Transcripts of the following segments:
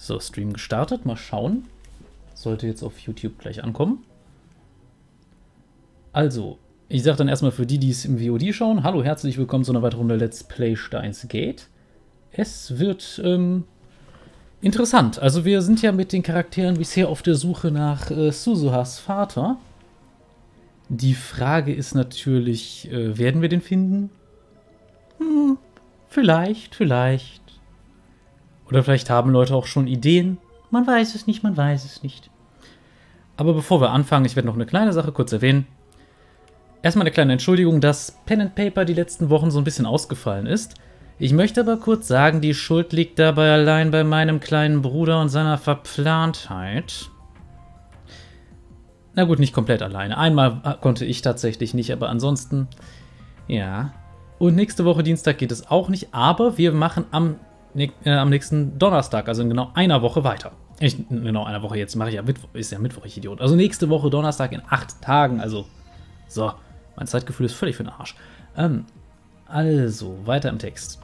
So, Stream gestartet. Mal schauen. Sollte jetzt auf YouTube gleich ankommen. Also, ich sage dann erstmal für die, die es im VOD schauen, hallo, herzlich willkommen zu einer weiteren Runde Let's Play Steins Gate. Es wird interessant. Also wir sind ja mit den Charakteren bisher auf der Suche nach Suzuhas Vater. Die Frage ist natürlich, werden wir den finden? Vielleicht. Oder vielleicht haben Leute auch schon Ideen. Man weiß es nicht, man weiß es nicht. Aber bevor wir anfangen, ich werde noch eine kleine Sache kurz erwähnen. Erstmal eine kleine Entschuldigung, dass Pen and Paper die letzten Wochen so ein bisschen ausgefallen ist. Ich möchte aber kurz sagen, die Schuld liegt dabei allein bei meinem kleinen Bruder und seiner Verplantheit. Na gut, nicht komplett alleine. Einmal konnte ich tatsächlich nicht, aber ansonsten, ja. Und nächste Woche Dienstag geht es auch nicht, aber wir machen am nächsten Donnerstag, also in genau einer Woche weiter. Genau einer Woche, jetzt mache ich ja Mittwoch, ist ja Mittwoch, ich Idiot. Also nächste Woche Donnerstag in 8 Tagen, also so, mein Zeitgefühl ist völlig für den Arsch. Also, weiter im Text.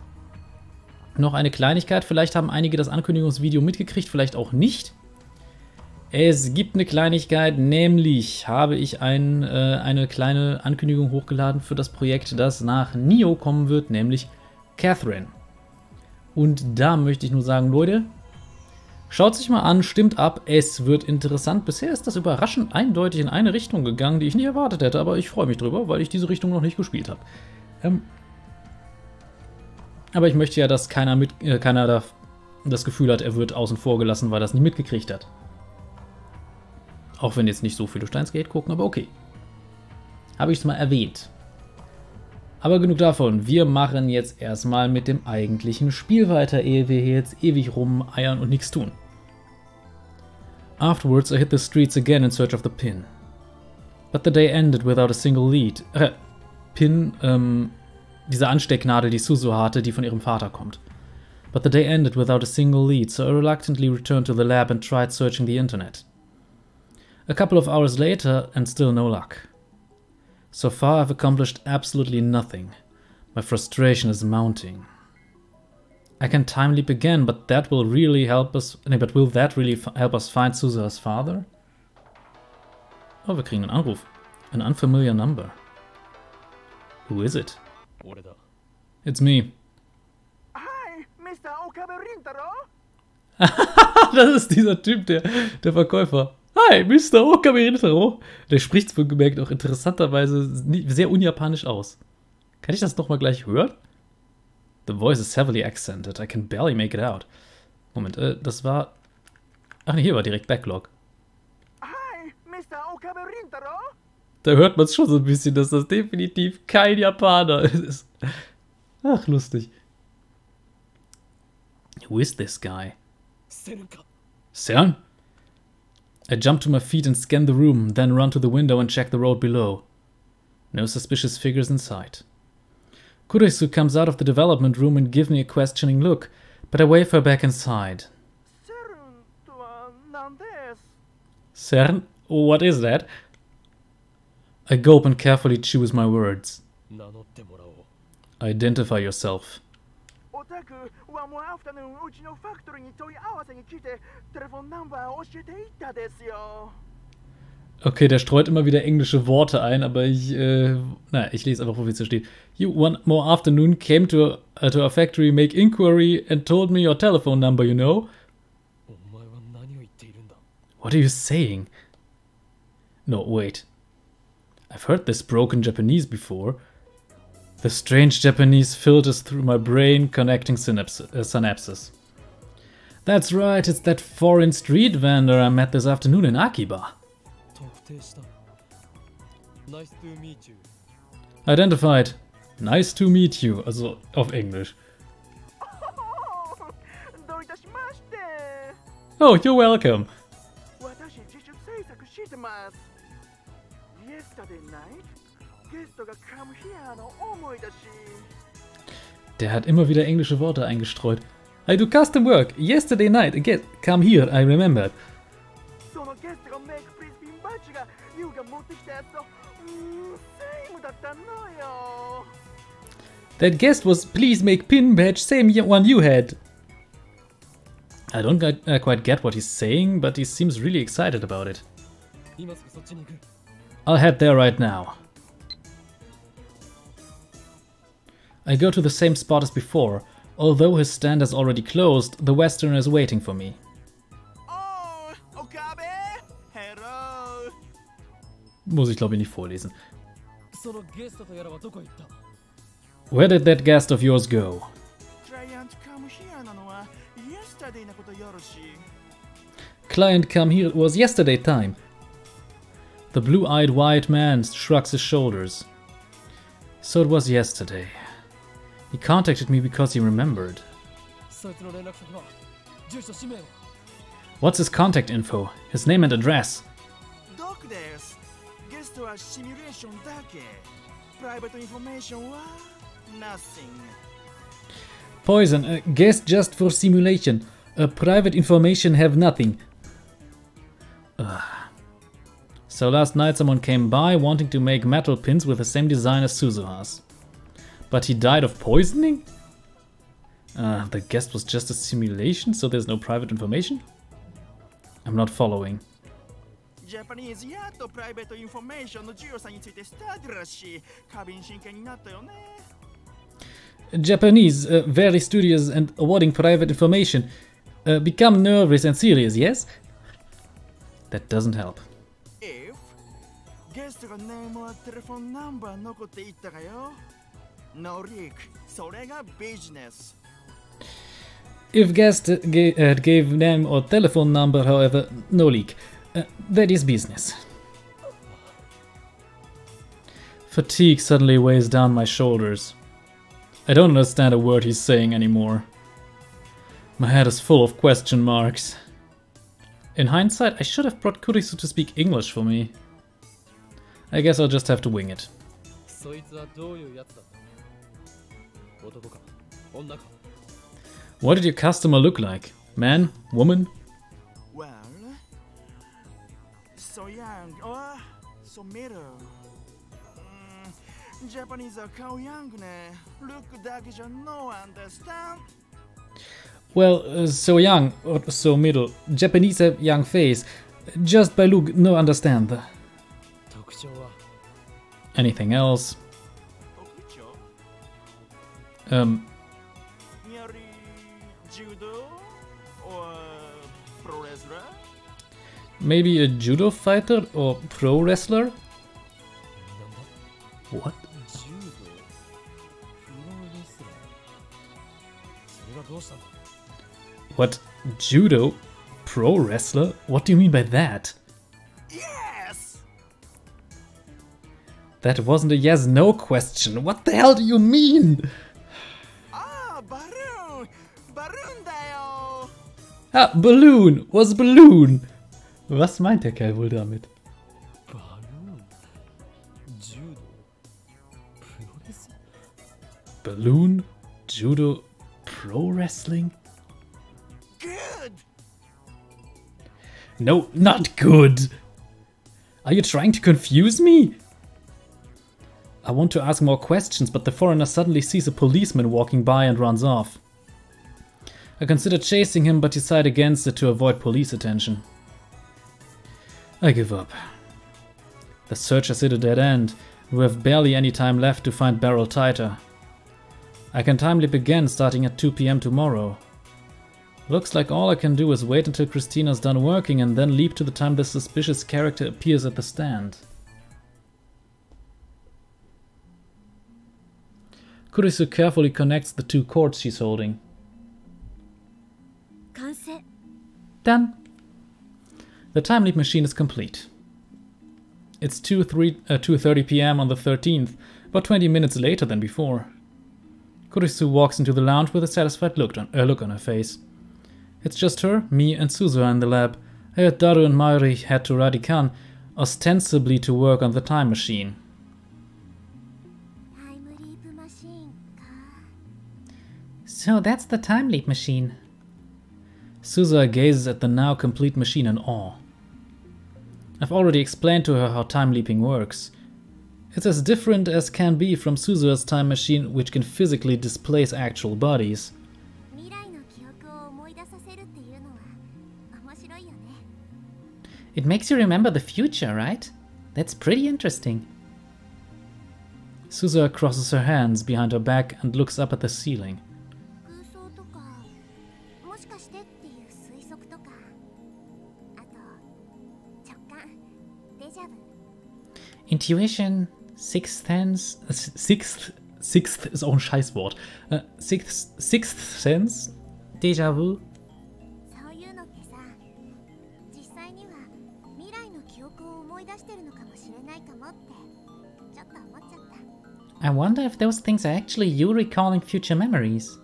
Noch eine Kleinigkeit, vielleicht haben einige das Ankündigungsvideo mitgekriegt, vielleicht auch nicht. Es gibt eine Kleinigkeit, nämlich habe ich eine kleine Ankündigung hochgeladen für das Projekt, das nach Neo kommen wird, nämlich Catherine. Und da möchte ich nur sagen, Leute, schaut sich mal an, stimmt ab, es wird interessant. Bisher ist das überraschend eindeutig in eine Richtung gegangen, die ich nicht erwartet hätte, aber ich freue mich drüber, weil ich diese Richtung noch nicht gespielt habe. Aber ich möchte ja, dass keiner da das Gefühl hat, er wird außen vor gelassen, weil er das nicht mitgekriegt hat. Auch wenn jetzt nicht so viele Steins Gate gucken, aber okay. Habe ich es mal erwähnt. Aber genug davon, wir machen jetzt erstmal mit dem eigentlichen Spiel weiter, ehe wir hier jetzt ewig rumeiern und nichts tun. Afterwards I hit the streets again in search of the pin. But the day ended without a single lead. Pin, diese Anstecknadel, die Suzu hatte, die von ihrem Vater kommt. But the day ended without a single lead, so I reluctantly returned to the lab and tried searching the internet. A couple of hours later and still no luck. So far I've accomplished absolutely nothing. My frustration is mounting. I can time leap again, but that will really help us. But will that really help us find Suzuha's father? Oh, wir kriegen einen Anruf. An unfamiliar number. Who is it? It's me. Hi, Mr. Okabe-Rintaro. Das ist dieser Typ, der Verkäufer. Hi, Mr. Okabe-Rintaro. Der spricht wohl gemerkt auch interessanterweise sehr unjapanisch aus. Kann ich das nochmal gleich hören? The voice is heavily accented. I can barely make it out. Moment, das war... Ach ne, hier war direkt Backlog. Hi, Mr. Okabe-Rintaro. Da hört man es schon so ein bisschen, dass das definitiv kein Japaner ist. Ach, lustig. Who is this guy? Sern? I jump to my feet and scan the room, then run to the window and check the road below. No suspicious figures in sight. Kuresu comes out of the development room and gives me a questioning look, but I wave her back inside. Sern? What is that? I gulp and carefully choose my words. Identify yourself. Okay, der streut immer wieder englische Worte ein, aber ich lese einfach, wo es hier steht. You one more afternoon came to our factory, make inquiry and told me your telephone number, you know? What are you saying? No, wait. I've heard this broken Japanese before. The strange Japanese filters through my brain, connecting synapses. That's right, it's that foreign street vendor I met this afternoon in Akiba. Identified. Nice to meet you. Also auf Englisch. Oh, you're welcome. Der hat immer wieder englische Worte eingestreut. I do custom work. Yesterday night, again, come here, I remembered. That guest was please make pin badge same one you had. I don't quite get what he's saying, but he seems really excited about it. I'll head there right now. I go to the same spot as before. Although his stand has already closed, the Westerner is waiting for me. Oh, Okabe! Hello! Muss ich glaube ich nicht vorlesen. Where did that guest of yours go? Client come here was yesterday time. The blue-eyed white man shrugs his shoulders. So it was yesterday. He contacted me because he remembered. What's his contact info? His name and address? Poison, guest just for simulation. Private information have nothing. So last night someone came by wanting to make metal pins with the same design as Suzuha's. But he died of poisoning? The guest was just a simulation, so there's no private information? I'm not following. Japanese private information Japanese, very studious and awarding private information. Become nervous and serious, yes? That doesn't help. If guest got name or telephone number no leak, business. If guest gave name or telephone number, however, no leak. That is business. Fatigue suddenly weighs down my shoulders. I don't understand a word he's saying anymore. My head is full of question marks. In hindsight, I should have brought Kurisu to speak English for me. I guess I'll just have to wing it. What did your customer look like? Man? Woman? Well, so young or so middle. Japanese are how young look no understand. Well, so young or so middle. Japanese have young face. Just by look, no understand. Anything else? Judo or pro wrestler? Maybe a judo fighter or pro wrestler? What? What? Judo? Pro wrestler? What do you mean by that? Yes! That wasn't a yes-no question. What the hell do you mean? Balloon! Balloon dayo! Ah, Balloon! Was Balloon! Was meint der Kerl wohl damit? Balloon? Judo? Pro wrestling? Good! No, not good! Are you trying to confuse me? I want to ask more questions, but the foreigner suddenly sees a policeman walking by and runs off. I consider chasing him, but decide against it to avoid police attention. I give up. The search has hit a dead end. We have barely any time left to find Barrel Tighter. I can time leap again starting at 2 PM tomorrow. Looks like all I can do is wait until Christina's done working and then leap to the time this suspicious character appears at the stand. Kurisu carefully connects the two cords she's holding. Done. The time leap machine is complete. It's 2:30 PM on the 13th, about 20 minutes later than before. Kurisu walks into the lounge with a satisfied look on her face. It's just her, me, and Suzuha in the lab. I heard Daru and Mairi head to Radikan, ostensibly to work on the time machine. So that's the time leap machine. Suzuha gazes at the now complete machine in awe. I've already explained to her how time leaping works. It's as different as can be from Suzuha's time machine, which can physically displace actual bodies. It makes you remember the future, right? That's pretty interesting. Suze crosses her hands behind her back and looks up at the ceiling. Intuition, sixth sense, sixth ist auch ein Scheißwort. Sixth sense, Déjà vu. I wonder if those things are actually you recalling future memories.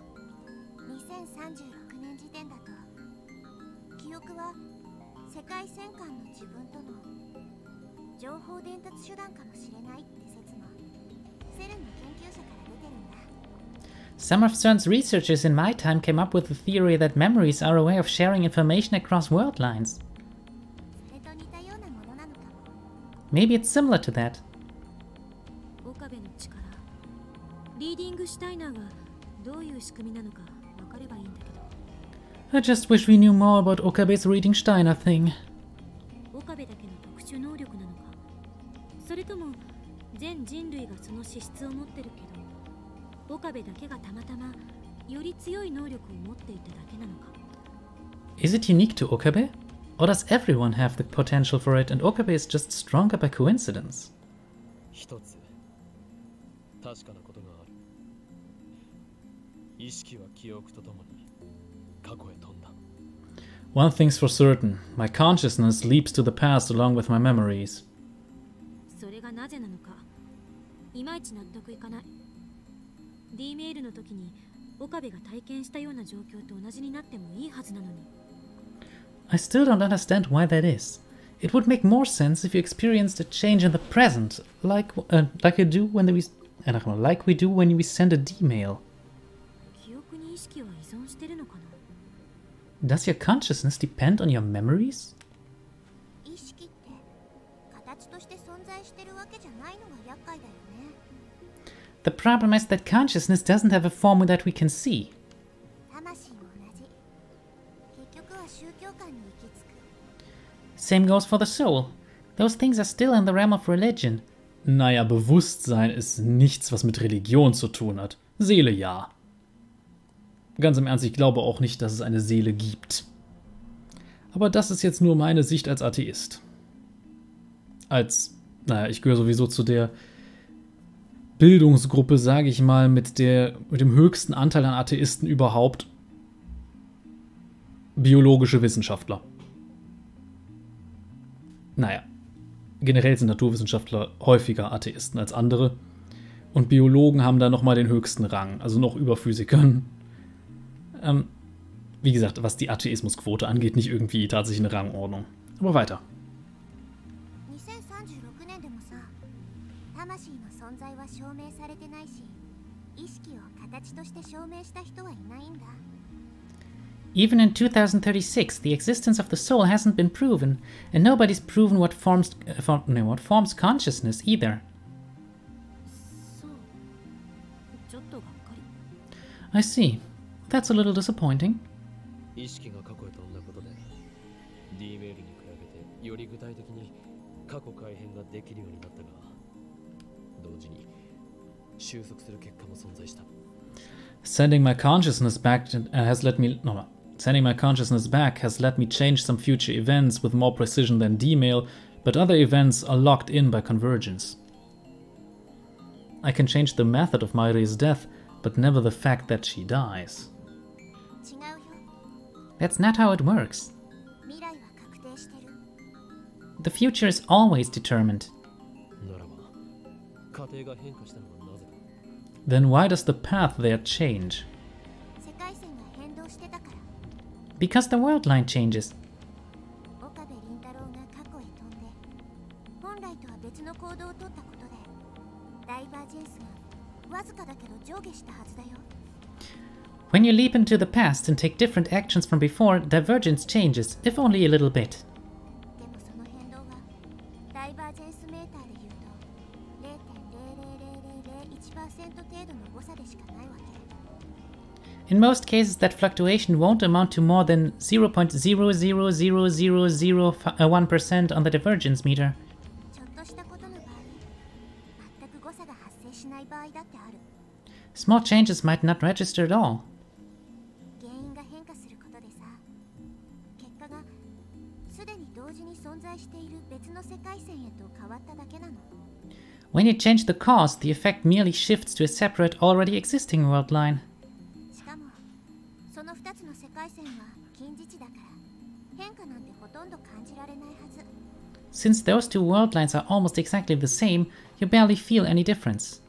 Some of CERN's researchers in my time came up with the theory that memories are a way of sharing information across world lines. Maybe it's similar to that. I just wish we knew more about Okabe's reading Steiner thing. Is it unique to Okabe? Or does everyone have the potential for it and Okabe is just stronger by coincidence? One thing's for certain, my consciousness leaps to the past along with my memories. I still don't understand why that is. It would make more sense if you experienced a change in the present, like we do when we send a D-mail. Does your consciousness depend on your memories? The problem is that consciousness doesn't have a form that we can see. Same goes for the soul. Those things are still in the realm of religion. Naja, Bewusstsein ist nichts, was mit Religion zu tun hat. Seele ja. Ganz im Ernst, ich glaube auch nicht, dass es eine Seele gibt. Aber das ist jetzt nur meine Sicht als Atheist. Ich gehöre sowieso zu der Bildungsgruppe, sage ich mal, mit dem höchsten Anteil an Atheisten überhaupt. Biologische Wissenschaftler. Naja, generell sind Naturwissenschaftler häufiger Atheisten als andere. Und Biologen haben da nochmal den höchsten Rang, also noch über Physikern. Wie gesagt, was die Atheismusquote angeht, nicht irgendwie tatsächlich eine Rangordnung. Aber weiter. Even in 2036, the existence of the soul hasn't been proven, and nobody's proven what forms consciousness either. I see. That's a little disappointing. Sending my consciousness back has let me change some future events with more precision than D-mail, but other events are locked in by convergence. I can change the method of Maire's death, but never the fact that she dies. That's not how it works. The future is always determined. Then why does the path there change? Because the world line changes. When you leap into the past and take different actions from before, divergence changes, if only a little bit. In most cases, that fluctuation won't amount to more than 0.0000001% on the divergence meter. Small changes might not register at all. When you change the cause, the effect merely shifts to a separate, already existing world line. Since those two world lines are almost exactly the same, you barely feel any difference.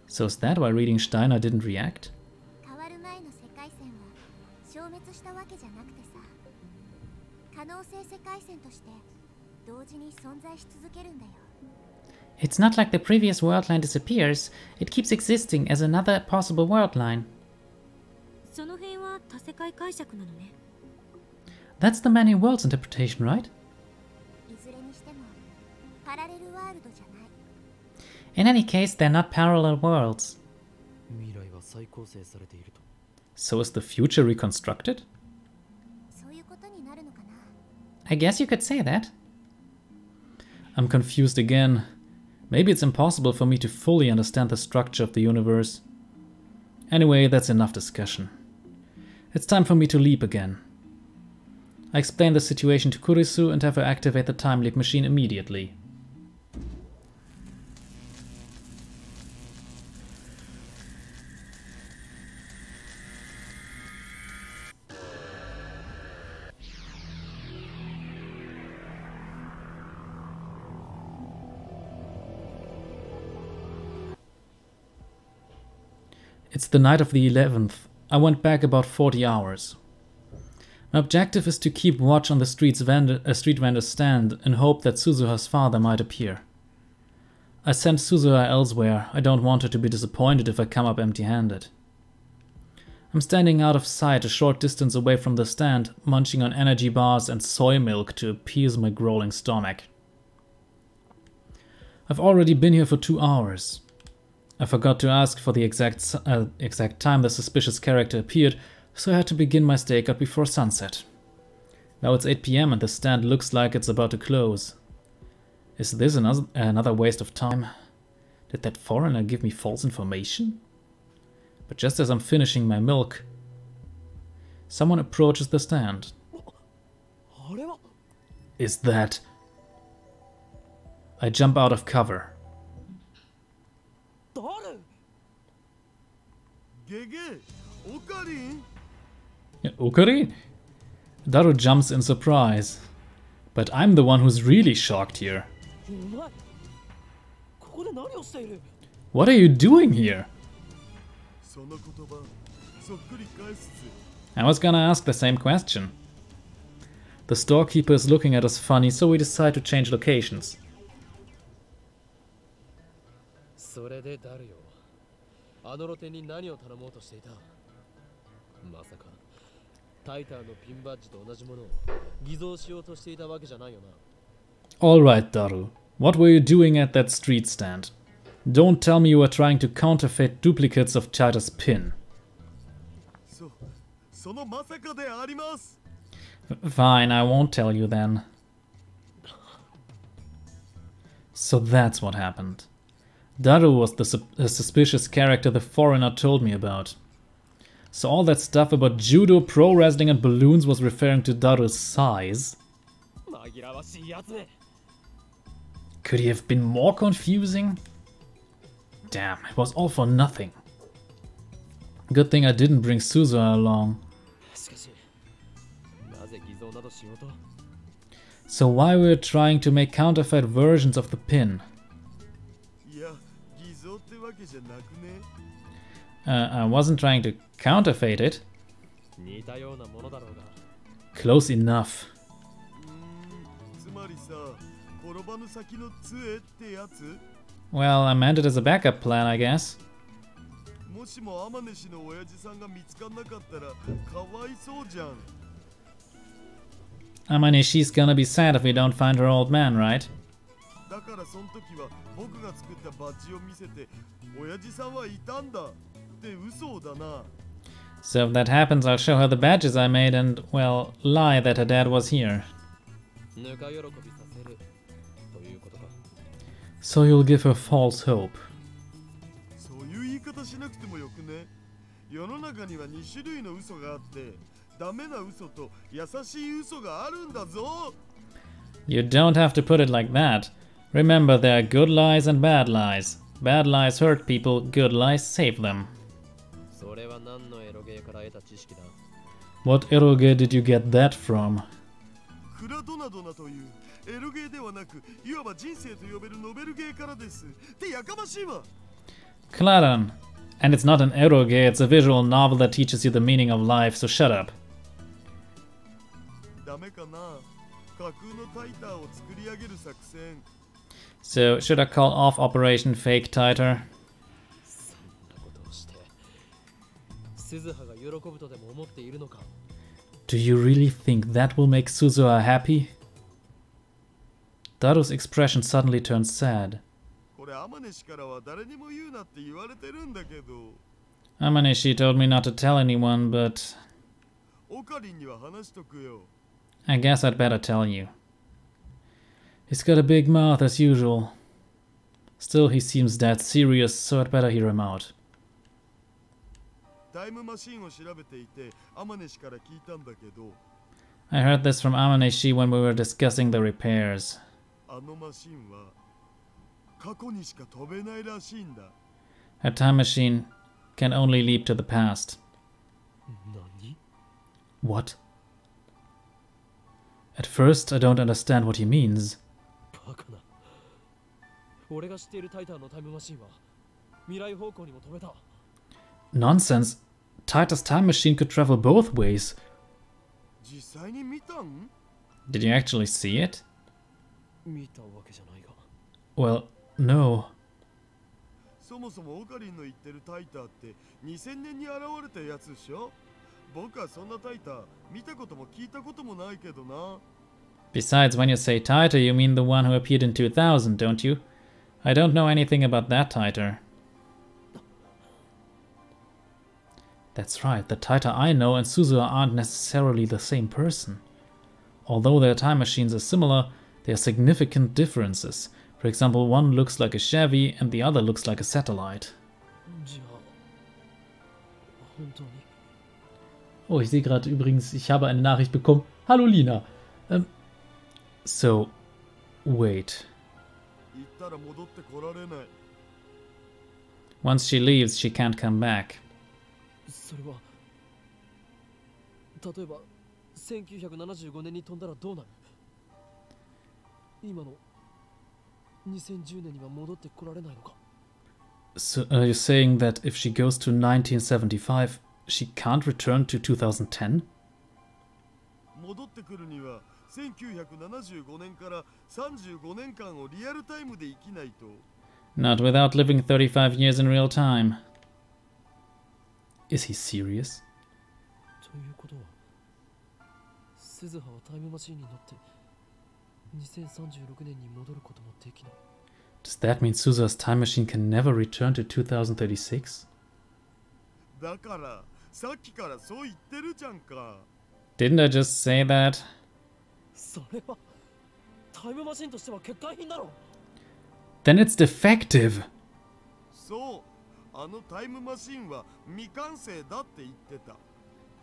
So is that why reading Steiner didn't react? It's not like the previous world line disappears, it keeps existing as another possible world line. That's the many worlds interpretation, right? In any case, they're not parallel worlds. So is the future reconstructed? I guess you could say that. I'm confused again. Maybe it's impossible for me to fully understand the structure of the universe. Anyway, that's enough discussion. It's time for me to leap again. I explain the situation to Kurisu and have her activate the time leap machine immediately. It's the night of the 11th. I went back about 40 hours. My objective is to keep watch on the street vendor's stand and hope that Suzuha's father might appear. I sent Suzuha elsewhere. I don't want her to be disappointed if I come up empty-handed. I'm standing out of sight a short distance away from the stand, munching on energy bars and soy milk to appease my growling stomach. I've already been here for 2 hours. I forgot to ask for the exact time the suspicious character appeared, so I had to begin my stakeout before sunset. Now it's 8 PM and the stand looks like it's about to close. Is this another waste of time? Did that foreigner give me false information? But just as I'm finishing my milk, someone approaches the stand. Is that... I jump out of cover. Okarin? Daru jumps in surprise. But I'm the one who's really shocked here. What are you doing here? I was gonna ask the same question. The storekeeper is looking at us funny, so we decide to change locations. Alright, Daru. What were you doing at that street stand? Don't tell me you were trying to counterfeit duplicates of Taita's pin. Fine, I won't tell you then. So that's what happened. Daru was the suspicious character the foreigner told me about. So all that stuff about judo, pro wrestling and balloons was referring to Daru's size. Could he have been more confusing? Damn, it was all for nothing. Good thing I didn't bring Suzuha along. So why were you trying to make counterfeit versions of the pin? I wasn't trying to counterfeit it. Close enough. Well, I meant it as a backup plan, I guess. Amanishi's gonna be sad if we don't find her old man, right? So if that happens, I'll show her the badges I made and, well, lie that her dad was here. So you'll give her false hope. You don't have to put it like that. Remember, there are good lies and bad lies. Bad lies hurt people, good lies save them. What eroge did you get that from? Klaran. And it's not an eroge, it's a visual novel that teaches you the meaning of life, so shut up. So, should I call off Operation Fake Titer? Do you really think that will make Suzuha happy? Daru's expression suddenly turned sad. Amaneshi told me not to tell anyone, but I guess I'd better tell you. He's got a big mouth as usual. Still, he seems that serious, so I'd better hear him out. I heard this from Amaneshi when we were discussing the repairs. Her time machine can only leap to the past. What? At first, I don't understand what he means. Nonsense. Taita's time machine could travel both ways. Did you actually see it? Well, no. Besides, when you say Taita, you mean the one who appeared in 2000, don't you? I don't know anything about that Taita. That's right, the Taita I know and Suzuha aren't necessarily the same person. Although their time machines are similar, there are significant differences. For example, one looks like a Chevy and the other looks like a satellite. Oh, ich sehe gerade übrigens, ich habe eine Nachricht bekommen. Hallo Lina. So, wait. Once she leaves, she can't come back. So, are you saying that if she goes to 1975, she can't return to 2010? Not without living 35 years in real time. Is he serious? Does that mean Suzuha's time machine can never return to 2036? Didn't I just say that? Then it's defective.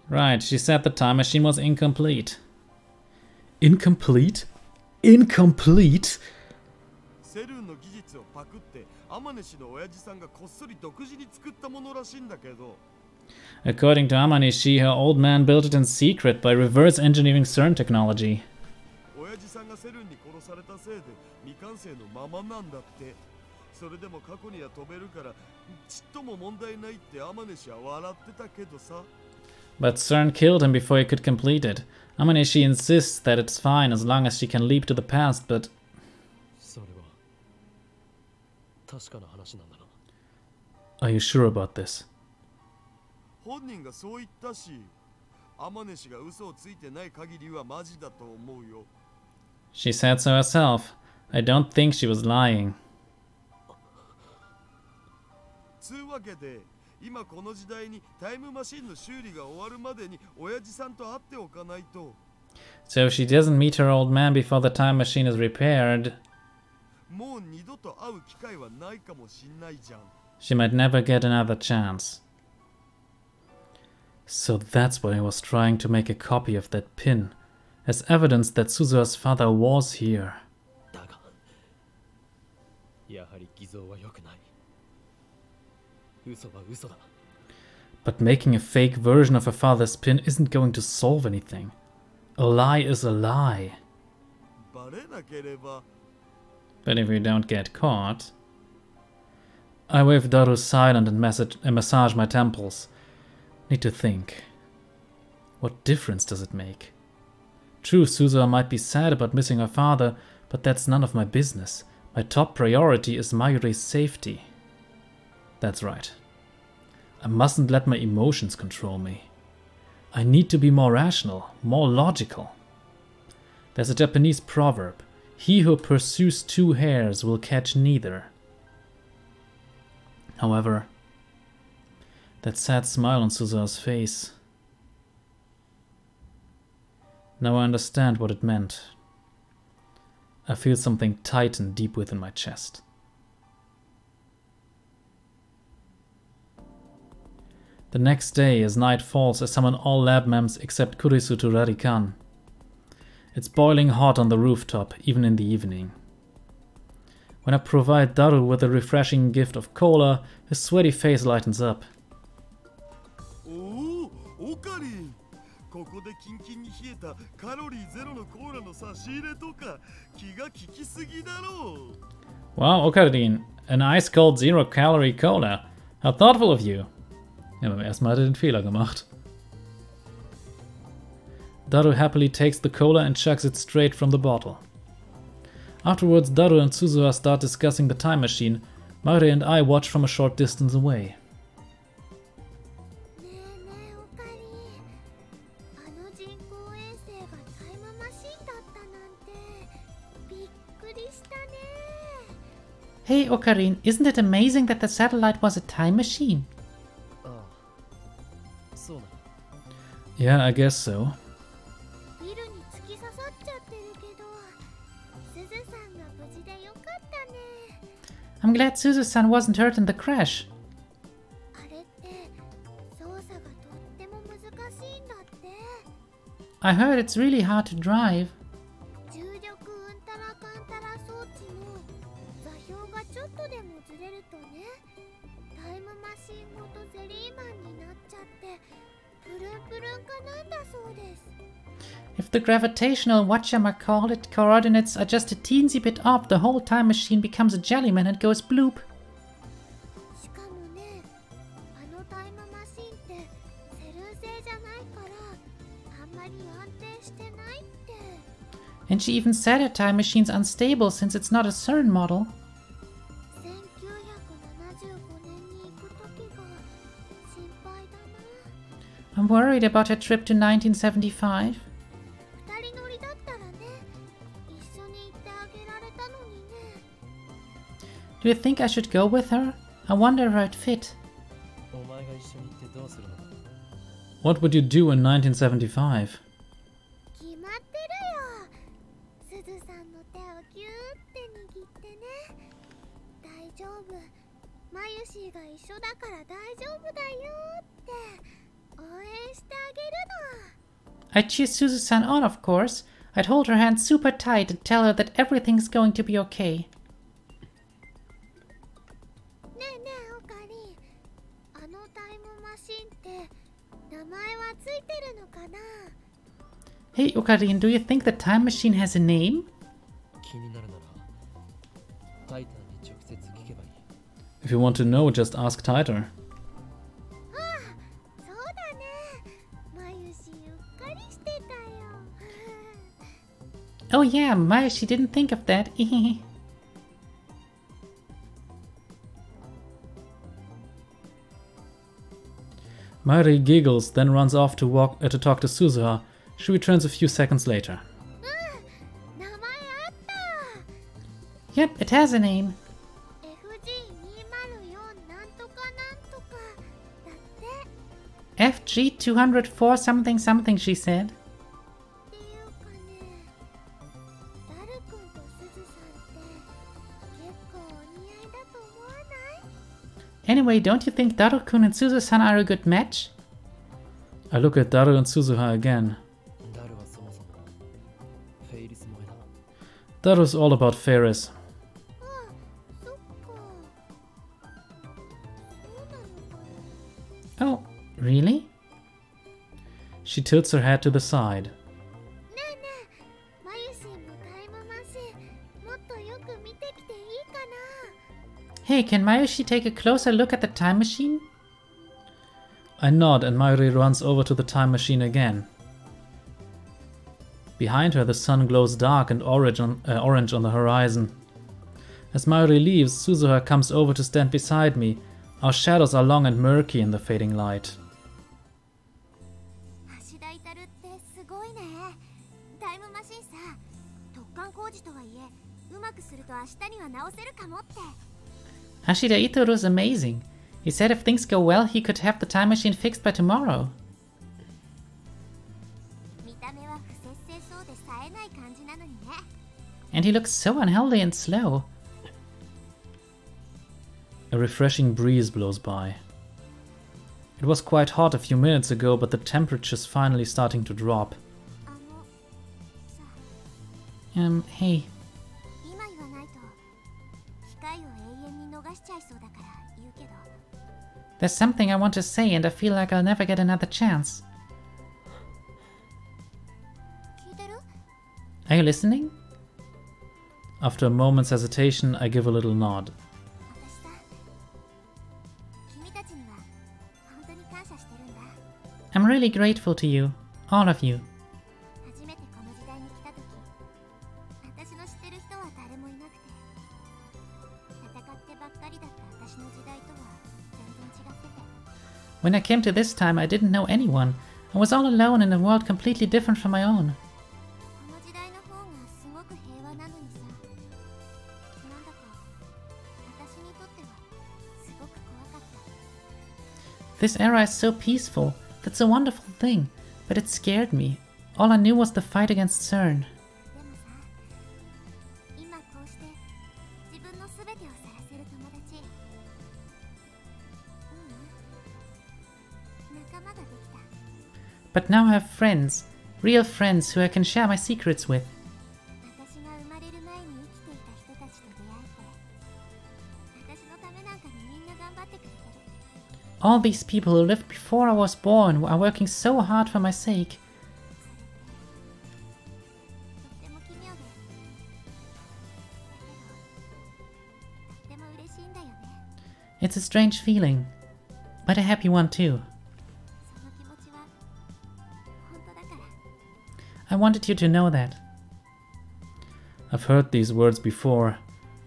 Right, she said the time machine was incomplete. Incomplete? Incomplete? According to Amaneshi, her old man built it in secret by reverse engineering CERN technology. But CERN killed him before he could complete it. Amaneshi insists that it's fine as long as she can leap to the past, but... Are you sure about this? She said so herself. I don't think she was lying. 今この時代にタイムマシンの修理が終わるまでに親父さんと会っておかないと。 So if she doesn't meet her old man before the time machine is repaired, もう二度と会う機会はないかもしんないじゃん。 she might never get another chance. So that's why I was trying to make a copy of that pin, as evidence that Suzuha's father was here. だがやはり偽造は良くない。嘘は嘘だ。 But making a fake version of her father's pin isn't going to solve anything. A lie is a lie. バレなければ。 But if we don't get caught... I wave Daru silent and massage my temples. Need to think. What difference does it make? True, Suzuha might be sad about missing her father, but that's none of my business. My top priority is Mayure's safety. That's right. I mustn't let my emotions control me. I need to be more rational, more logical. There's a Japanese proverb. He who pursues two hares will catch neither. However, that sad smile on Suzuha's face. Now I understand what it meant. I feel something tighten deep within my chest. The next day, as night falls, I summon all lab mems except Kurisu to Rarikan. It's boiling hot on the rooftop, even in the evening. When I provide Daru with a refreshing gift of cola, his sweaty face lightens up. おお、オカリン。ここでキンキンに冷えたカロリーゼロのコーラの差し入れとか気が利きすぎだろう。 Wow, Okarin, an ice-cold zero-calorie cola. How thoughtful of you. Ja, beim ersten Mal hat er den Fehler gemacht. Daru happily takes the cola and chugs it straight from the bottle. Afterwards, Daru and Suzuha start discussing the time machine. Mayure and I watch from a short distance away. Hey Okarin, isn't it amazing that the satellite was a time machine? Yeah, I guess so. I'm glad Suzu-san wasn't hurt in the crash. I heard it's really hard to drive. If the gravitational whatchamacallit coordinates are just a teensy bit off, the whole time machine becomes a jellyman and goes bloop. And she even said her time machine's unstable since it's not a CERN model. I'm worried about her trip to 1975. Do you think I should go with her? I wonder if I'd fit. What would you do in 1975? I'd cheer Suzu-san on, of course. I'd hold her hand super tight and tell her that everything's going to be okay. Hey Okarin, do you think the time machine has a name? If you want to know, just ask Taiter. Oh yeah, Mayushi didn't think of that. Mayuri giggles, then runs off to talk to Suzuha. She returns a few seconds later. Yep, it has a name. FG 204 something something, she said. っていうかね、ダル君とすずさんって結構お似合いだと思わない？ Anyway, don't you think Daru-kun and Suzu-san are a good match? I look at Daru and Suzuha again. ダルはそもそもフェイリス萌えだ。 Daru's all about Ferris. ああ、そっか。そうなのかな。 Oh, really? She tilts her head to the side. ねえねえ、マユシンのタイムマシン、もっとよく見てきていいかな？ Hey, can Mayushi take a closer look at the time machine? I nod and Mayuri runs over to the time machine again. Behind her, the sun glows dark and orange on the horizon. As Mayuri leaves, Suzuha comes over to stand beside me. Our shadows are long and murky in the fading light. 橋田至ってすごいね。タイムマシンさ、突貫工事とはいえ、うまくすると明日には直せるかもって。 Hashida Itoru is amazing. He said if things go well, he could have the time machine fixed by tomorrow. 見た目は不節制そうで冴えない感じなのにね。 And he looks so unhealthy and slow. A refreshing breeze blows by. It was quite hot a few minutes ago, but the temperature's finally starting to drop. あのさ、 Hey. 今言わないと機会を永遠に逃しちゃいそうだから言うけど。 There's something I want to say and I feel like I'll never get another chance. 聞いてる？ Are you listening? After a moment's hesitation, I give a little nod. 私さ、君たちには本当に感謝してるんだ。 I'm really grateful to you, all of you. 初めてこの時代に来た時、私の知ってる人は誰もいなくて、戦ってばっかりだった私の時代とは全然違ってて。 When I came to this time, I didn't know anyone. I was all alone in a world completely different from my own. この時代の方がすごく平和なのにさ、なんだか私にとってはすごく怖かった。 This era is so peaceful. That's a wonderful thing. But it scared me. All I knew was the fight against CERN. でもさ、今こうして自分のすべてをさらせる友達、仲間ができた。 But now I have friends. Real friends who I can share my secrets with. 私が生まれる前に生きていた人たちと出会えて、私のためなんかにみんな頑張ってくれてる。 All these people who lived before I was born are working so hard for my sake. とっても奇妙で、だけどとっても嬉しいんだよね。 It's a strange feeling. But a happy one too. その気持ちは本当だから。 I wanted you to know that. I've heard these words before.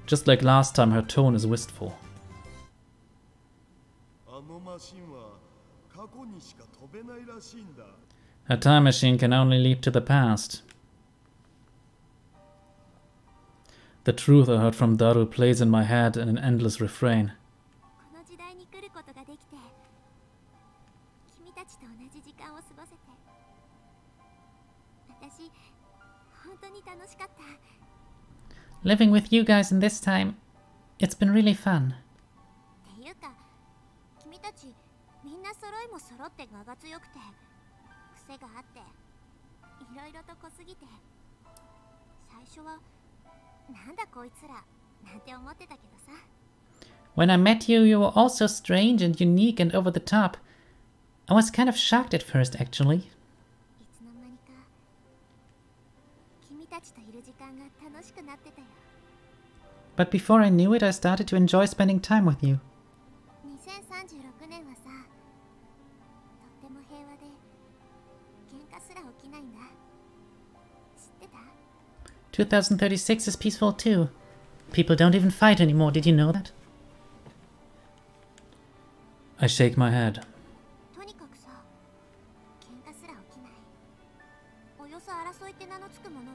Just like last time, her tone is wistful. あのマシンは過去にしか飛べないらしいんだ。 Her time machine can only leap to the past. The truth I heard from Daru plays in my head in an endless refrain. この時代に来ることができて、君たちと同じ時間を過ごせて、私本当に楽しかった。 Living with you guys in this time, it's been really fun. っていうか、君たちみんな揃いも揃って我が強くて、癖があって、いろいろと濃すぎて、最初はなんだこいつらなんて思ってたけどさ。 When I met you, you were all so strange and unique and over the top. I was kind of shocked at first, actually. いつの間にか君たちといる時間が楽しくなってたよ。 But before I knew it, I started to enjoy spending time with you. 2036年はさ、とっても平和で喧嘩すら起きないんだ。知ってた？ 2036 is peaceful too. People don't even fight anymore, did you know that? I shake my head. とにかくさ、喧嘩すら起きない。およそ争いって名のつくものは、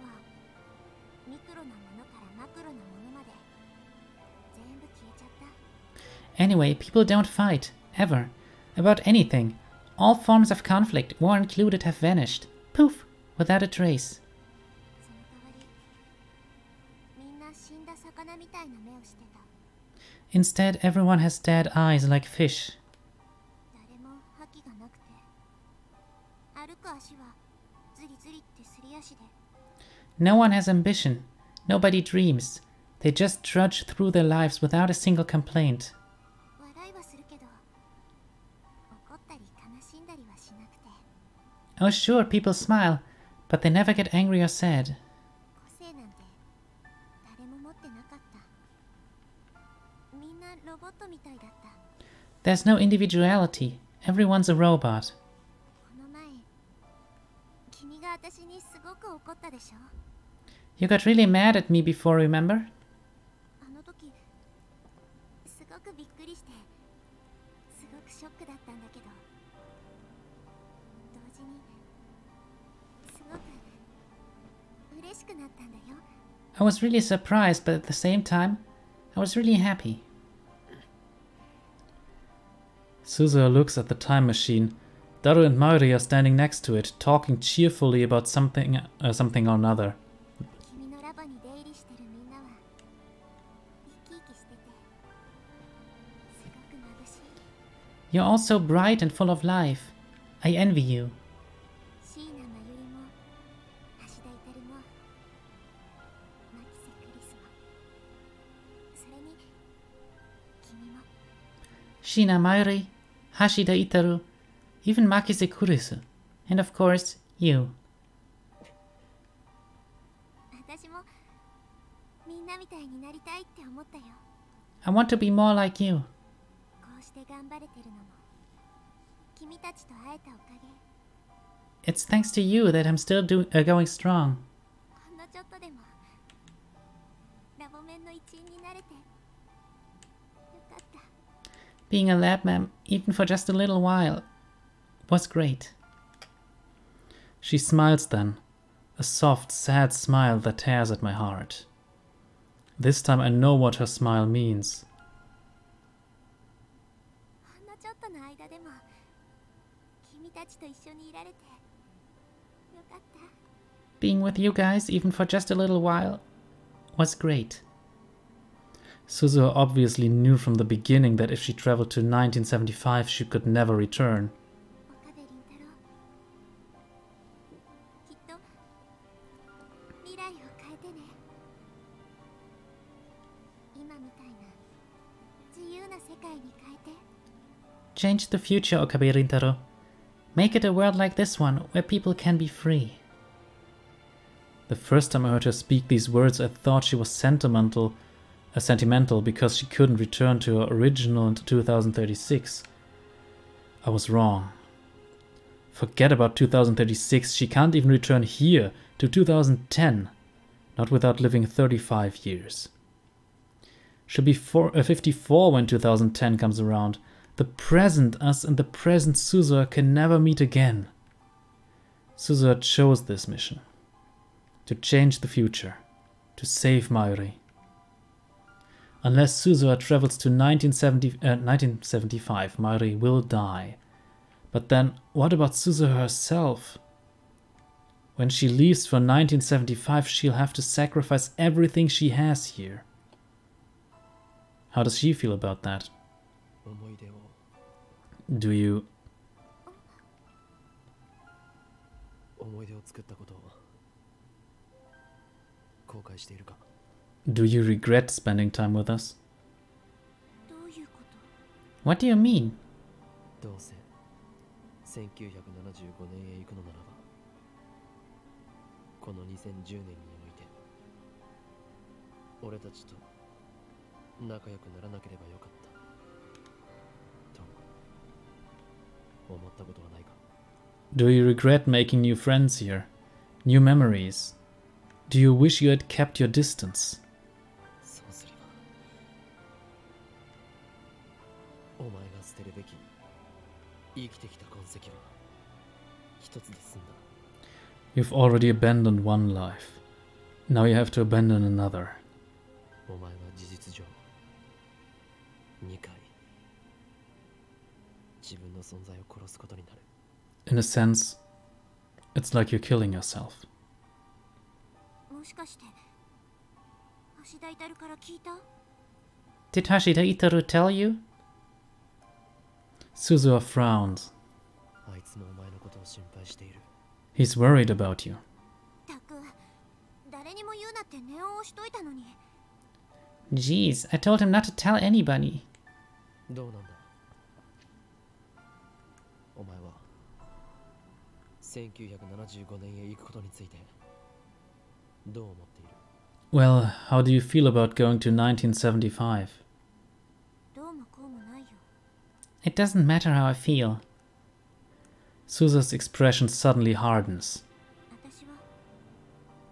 ミクロなものからマクロなものまで全部消えちゃった。 Anyway, people don't fight, ever, about anything. All forms of conflict, war included, have vanished. Poof! Without a trace. その代わりみんな死んだ魚みたいな目をしてた。 Instead, everyone has dead eyes like fish. 誰も覇気がなくて歩く足はズリズリってすり足で No one has ambition. Nobody dreams. They just trudge through their lives without a single complaint. 笑いはするけど怒ったり悲しんだりはしなくて Oh, sure, people smile, but they never get angry or sad. 個性なんて誰も持ってなかったみんなロボットみたいだった There's no individuality. Everyone's a robot. この前君が私にすごく怒ったでしょ You got really mad at me before, remember? あの時すごくびっくりしてすごくショックだったんだけど同時にすごく嬉しくなったんだよ I was really surprised, but at the same time, I was really happy. Suzuha looks at the time machine. Daru and Maori are standing next to it, talking cheerfully about something or another. 君のラボに出入りしてるみんなは生き生きしててすごく眩しい You're all so bright and full of life. I envy you. 椎名真由里も橋田至も牧瀬クリスもそれに君も Shina Mayuri, Hashida Itaru, even Makise Kurisu, and of course, you. 私もみんなみたいになりたいって思ったよ I want to be more like you. こうして頑張れてるのも君たちと会えたおかげ It's thanks to you that I'm still going strong. ほんのちょっとでもラボ面の一員になれてよかった Being a lab ma'am, even for just a little while, was great. She smiles then, a soft, sad smile that tears at my heart. This time I know what her smile means. ほんのちょっとの間でも君たちと一緒にいられてよかった Being with you guys, even for just a little while, was great. Suzuha obviously knew from the beginning that if she traveled to 1975, she could never return. 岡部倫太郎きっと未来を変えてね今みたいな自由な世界に変えて Change the future, Okabe Rintaro. Make it a world like this one, where people can be free. The first time I heard her speak these words, I thought she was sentimental because she couldn't return to her original in 2036. I was wrong. Forget about 2036, she can't even return here to 2010, not without living 35 years. She'll be 54 when 2010 comes around. The present us and the present Suzuha can never meet again. Suzuha chose this mission. To change the future. To save Mayuri. Unless Suzuha travels to 1975, Mayuri will die. But then, what about Suzuha herself? When she leaves for 1975, she'll have to sacrifice everything she has here. How does she feel about that? 思い出を Do you... 思い出を作ったことを後悔しているか Do you regret spending time with us? どういうこと What do you mean? どうせ1975年へ行くのならばこの2010年において俺たちと仲良くならなければよかったと思ったことはないか Do you regret making new friends here? New memories? Do you wish you had kept your distance? そうすればお前が捨てるべき生きてきた痕跡は一つで済んだ You've already abandoned one life. Now you have to abandon another. お前は事実上2回自分の存在を殺すことになる In a sense, it's like you're killing yourself. もしかして橋田至から聞いた？ Did Hashida Itaru tell you? Suzuha frowns. あいつもお前のことを心配している。 He's worried about you. たく、誰にも言うなって念を押しといたのに。 Jeez, I told him not to tell anybody. どうなんだお前は1975年へ行くことについてどう思っている？ Well, how do you feel about going to 1975? どうもこうもないよ。 It doesn't matter how I feel. Suzuha's expression suddenly hardens. 私は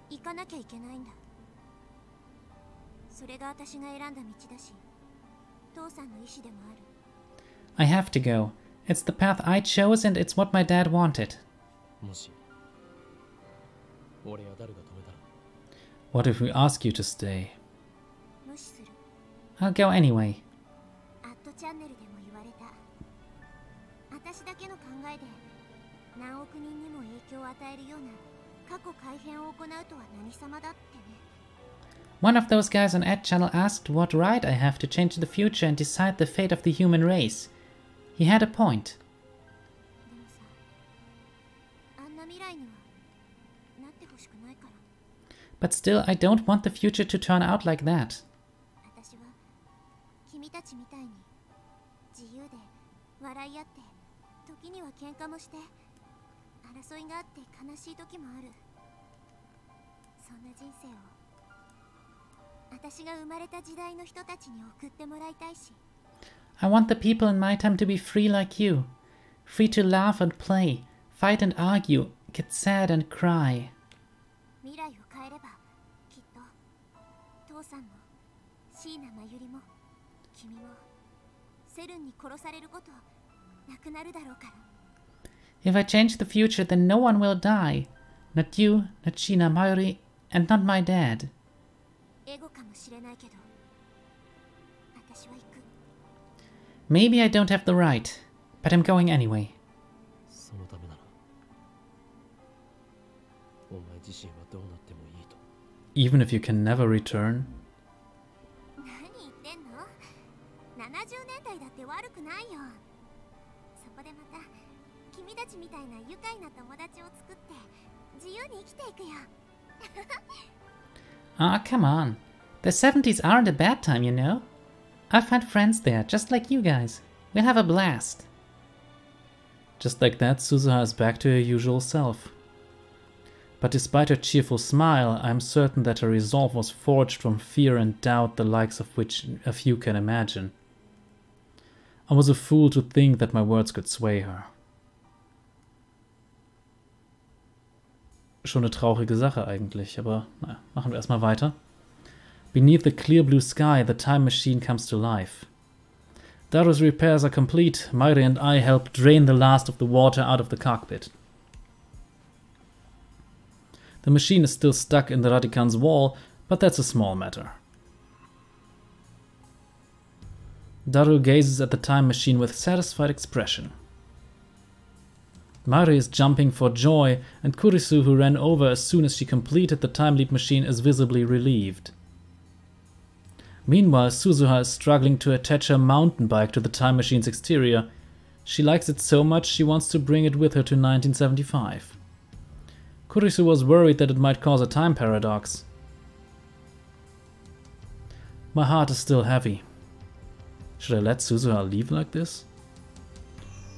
行かなきゃいけないんだ。それが私が選んだ道だし、父さんの意志でもある。 I have to go. It's the path I chose and it's what my dad wanted. もし俺や誰が止めたら What if we ask you to stay? 無視する。 I'll go anyway. アットチャンネルでも言われた。私だけの考えで何億人にも影響を与えるような過去改変を行うとは何様だってね。 One of those guys on Ed Channel asked what right I have to change the future and decide the fate of the human race. He had a point. でもさ、あんな未来にはなってほしくないから。 But still, I don't want the future to turn out like that. 私は君たちみたいに自由で笑い合って時には喧嘩もして争いがあって悲しい時もある。そんな人生を私が生まれた時代の人たちに送ってもらいたいし。 I want the people in my time to be free like you. Free to laugh and play, fight and argue, get sad and cry. 未来を変えればきっと父さんも椎名真由里も君もセルンに殺されることなくなるだろうから。 If I change the future, then no one will die. Not you, not Shina Mayuri, and not my dad. エゴかもしれないけど私は行く。 Maybe I don't have the right, but I'm going anyway. そのためならお前自身はどうなってもいいと。 Even if you can never return? 何言ってんの？70年代だって悪くないよ。そこでまた君たちみたいな愉快な友達を作って自由に生きていくよ。Ah, come on. The 70s aren't a bad time, you know? I'll find friends there, just like you guys. We'll have a blast. Just like that, Suzuha is back to her usual self. But despite her cheerful smile, I am certain that her resolve was forged from fear and doubt, the likes of which a few can imagine. I was a fool to think that my words could sway her. Schon eine traurige Sache eigentlich, aber naja, machen wir erstmal weiter. Beneath the clear blue sky, the time machine comes to life. Daru's repairs are complete. Mayuri and I help drain the last of the water out of the cockpit. The machine is still stuck in the Radikan's wall, but that's a small matter. Daru gazes at the time machine with satisfied expression. Mayuri is jumping for joy, and Kurisu, who ran over as soon as she completed the time leap machine, is visibly relieved. Meanwhile, Suzuha is struggling to attach her mountain bike to the time machine's exterior. She likes it so much she wants to bring it with her to 1975. Kurisu was worried that it might cause a time paradox. My heart is still heavy. Should I let Suzuha leave like this?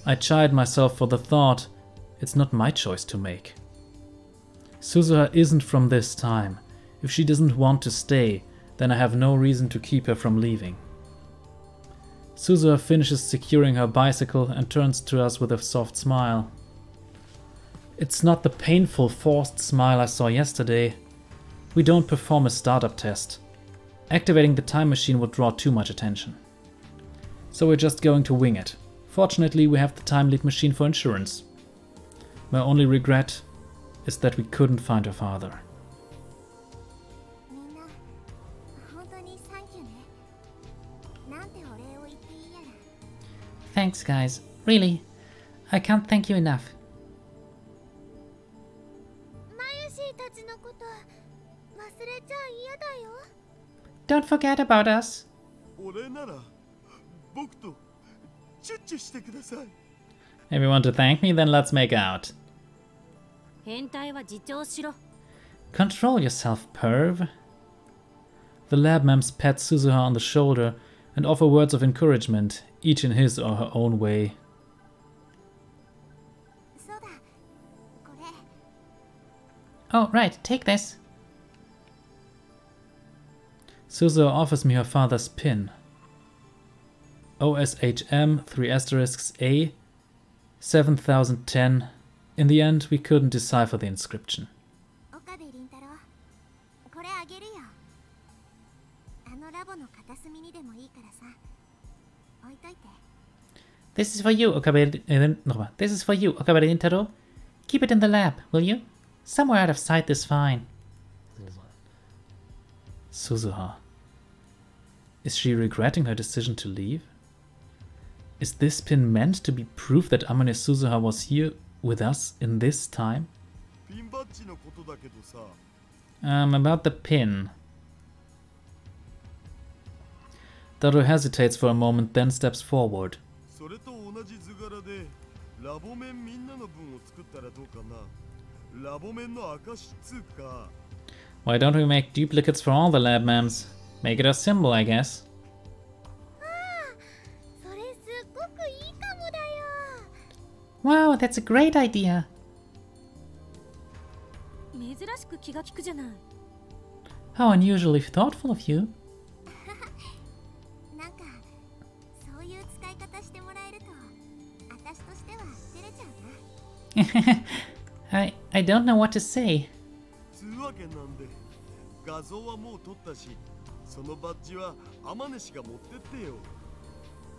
I chide myself for the thought. It's not my choice to make. Suzuha isn't from this time. If she doesn't want to stay, then I have no reason to keep her from leaving. Suzuha finishes securing her bicycle and turns to us with a soft smile. It's not the painful, forced smile I saw yesterday. We don't perform a startup test. Activating the time machine would draw too much attention. So we're just going to wing it. Fortunately, we have the time leap machine for insurance. My only regret is that we couldn't find her father. みんな本当にサンキューね。なんてお礼を言っていいやら。 Thanks, guys. Really, I can't thank you enough. こと忘れちゃ嫌だよ。 Don't forget about us. 俺なら僕とチュッチュしてください。 If you want to thank me, then let's make out. 変態は自重しろ。 Control yourself, perv. The lab mams pat Suzuha on the shoulder and offer words of encouragement, each in his or her own way. そうだ、これ。 Oh, right, take this. Suzuha offers me her father's pin. OSHM 3 asterisks A 7010. In the end, we couldn't decipher the inscription. 岡部倫太郎、これあげるよ。あのラボの片隅にでもいいからさ、置いといて。 This is for you, Okabe. Nochmal. This is for you, Okabe Rintaro. Keep it in the lab, will you? Somewhere out of sight is fine. Suzuha. Is she regretting her decision to leave? Is this pin meant to be proof that Amane Suzuha was here with us in this time? ピンバッジのことだけどさ。 About the pin. Daru hesitates for a moment, then steps forward. それと同じ図柄でラボ面みんなの分を作ったらどうかな。ラボ面の証つうか。 Why don't we make duplicates for all the lab mams? Make it a symbol, I guess. それすっごくいいかもだよ。 Wow, that's a great idea. 珍しく気が利くじゃない。 How unusually thoughtful of you. なんかそういう使い方してもらえると私としては照れちゃうな。 I don't know what to say. つうわけなんで画像はもう撮ったし、そのバッジは天音氏が持ってってよ。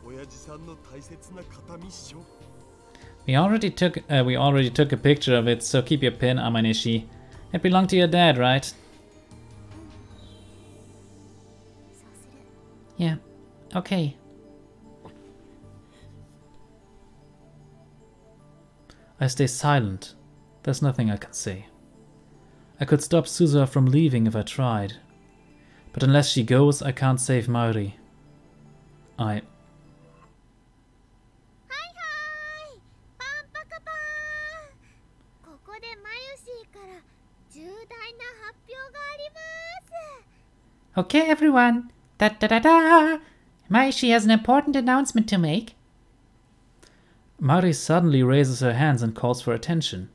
親父さんの大切な形見っしょ。 We already took a picture of it, so keep your pin, Amanishi. It belonged to your dad, right? そうする。 Yeah. Okay. I stay silent. There's nothing I can say. I could stop Suzuha from leaving if I tried. But unless she goes, I can't save Maori. はいはい、パンパカパーン。ここでマユシーから重大な発表があります。 Okay, everyone. Da da da da. Maishi has an important announcement to make. Mari suddenly raises her hands and calls for attention.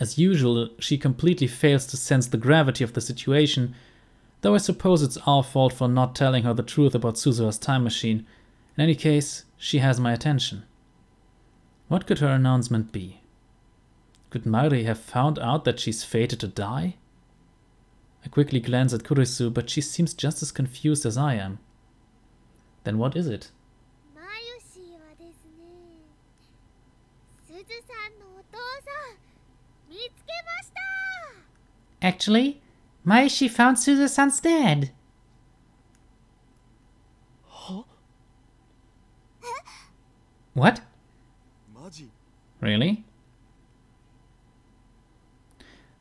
As usual, she completely fails to sense the gravity of the situation, though I suppose it's our fault for not telling her the truth about Suzuha's time machine. In any case, she has my attention. What could her announcement be? Could Mari have found out that she's fated to die? I quickly glance at Kurisu, but she seems just as confused as I am. Then what is it? マユシーはですね、すずさんのお父さん見つけました。 Actually, Maishi found Suzu-san's dad. Huh? What? マジ？ Really?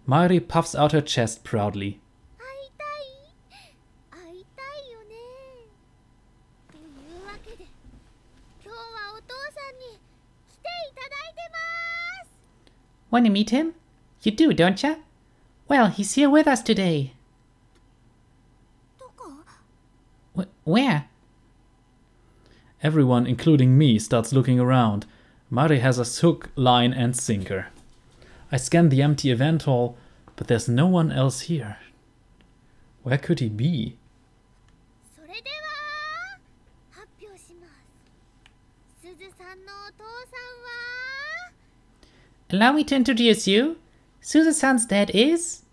Mari puffs out her chest proudly. 会いたいよね。というわけで今日はお父さんに来ていただいてます。 Want to meet him? You do, don't ya? Well, he's here with us today. どこ？ Where? Everyone, including me, starts looking around. Mari has us hook, line, and sinker. I scan the empty event hall, but there's no one else here. Where could he be? それでは発表します。すずさんのお父さんは Allow me to introduce you. Suzu-san's dad is...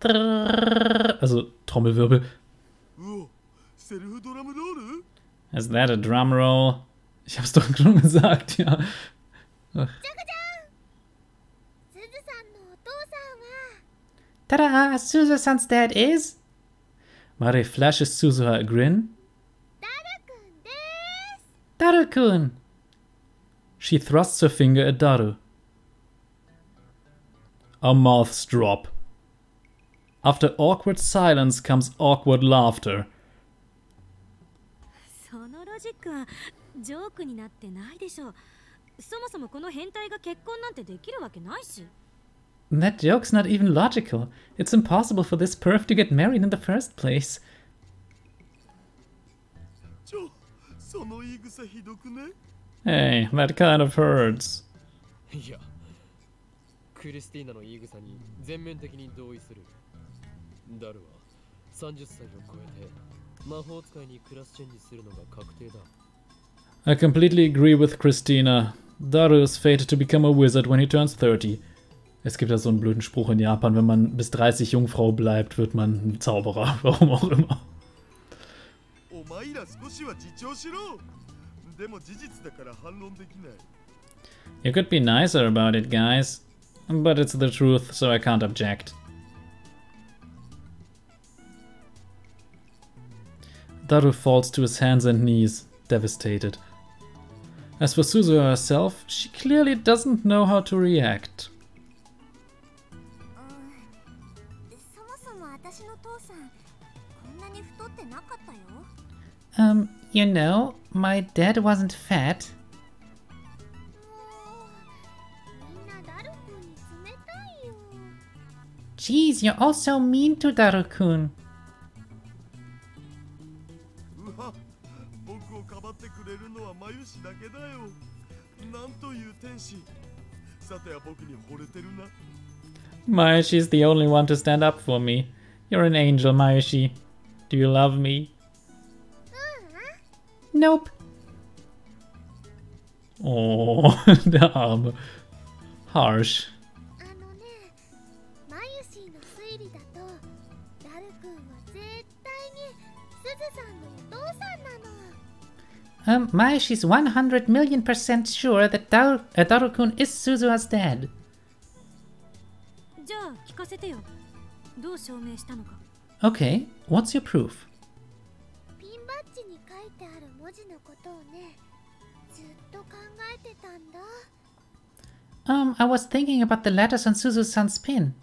Also, Trommelwirbel. うお、セルフドラムロール？ Is that a drum roll? Ich hab's doch schon gesagt, ja. じゃがじゃん。すずさんのお父さんは Ta-da! Suzu-san's dad is... Mari flashes Suzuha a grin. ダルくんです。 Daru-kun! She thrusts her finger at Daru. A mouth's drop. After awkward silence comes awkward laughter. そのロジックはジョークになってないでしょう。そもそもこの変態が結婚なんてできるわけないし。That joke's not even logical. It's impossible for this perv to get married in the first place. その言い草ひどくね? Hey, that kind of hurts. いや、クリスティーナの言い草に全面的に同意する。ダルは30歳を超えて魔法使いにクラスチェンジするのが確定だ。I completely agree with Christina. Daru is fated to become a wizard when he turns 30. Es gibt ja so einen blöden Spruch in Japan, wenn man bis 30 Jungfrau bleibt, wird man ein Zauberer. Warum auch immer. You could be nicer about it, guys. But it's the truth, so I can't object. Daru falls to his hands and knees, devastated. As for Suzu herself, she clearly doesn't know how to react. You know, my dad wasn't fat. Jeez, you're all so mean to Daru-kun. Mayoshi's the only one to stand up for me. You're an angel, Mayoshi. Do you love me? Nope. Oh, der Arme. Harsh. Mayoshi's 100,000,000% sure that Daru-kun is Suzuha's dad. じゃあ聞かせてよ。どう証明したのか。Okay, what's your proof? ピンバッジに書いてある文字のことをね、ずっと考えてたんだ。I was thinking about the letters on Suzu-san's pin.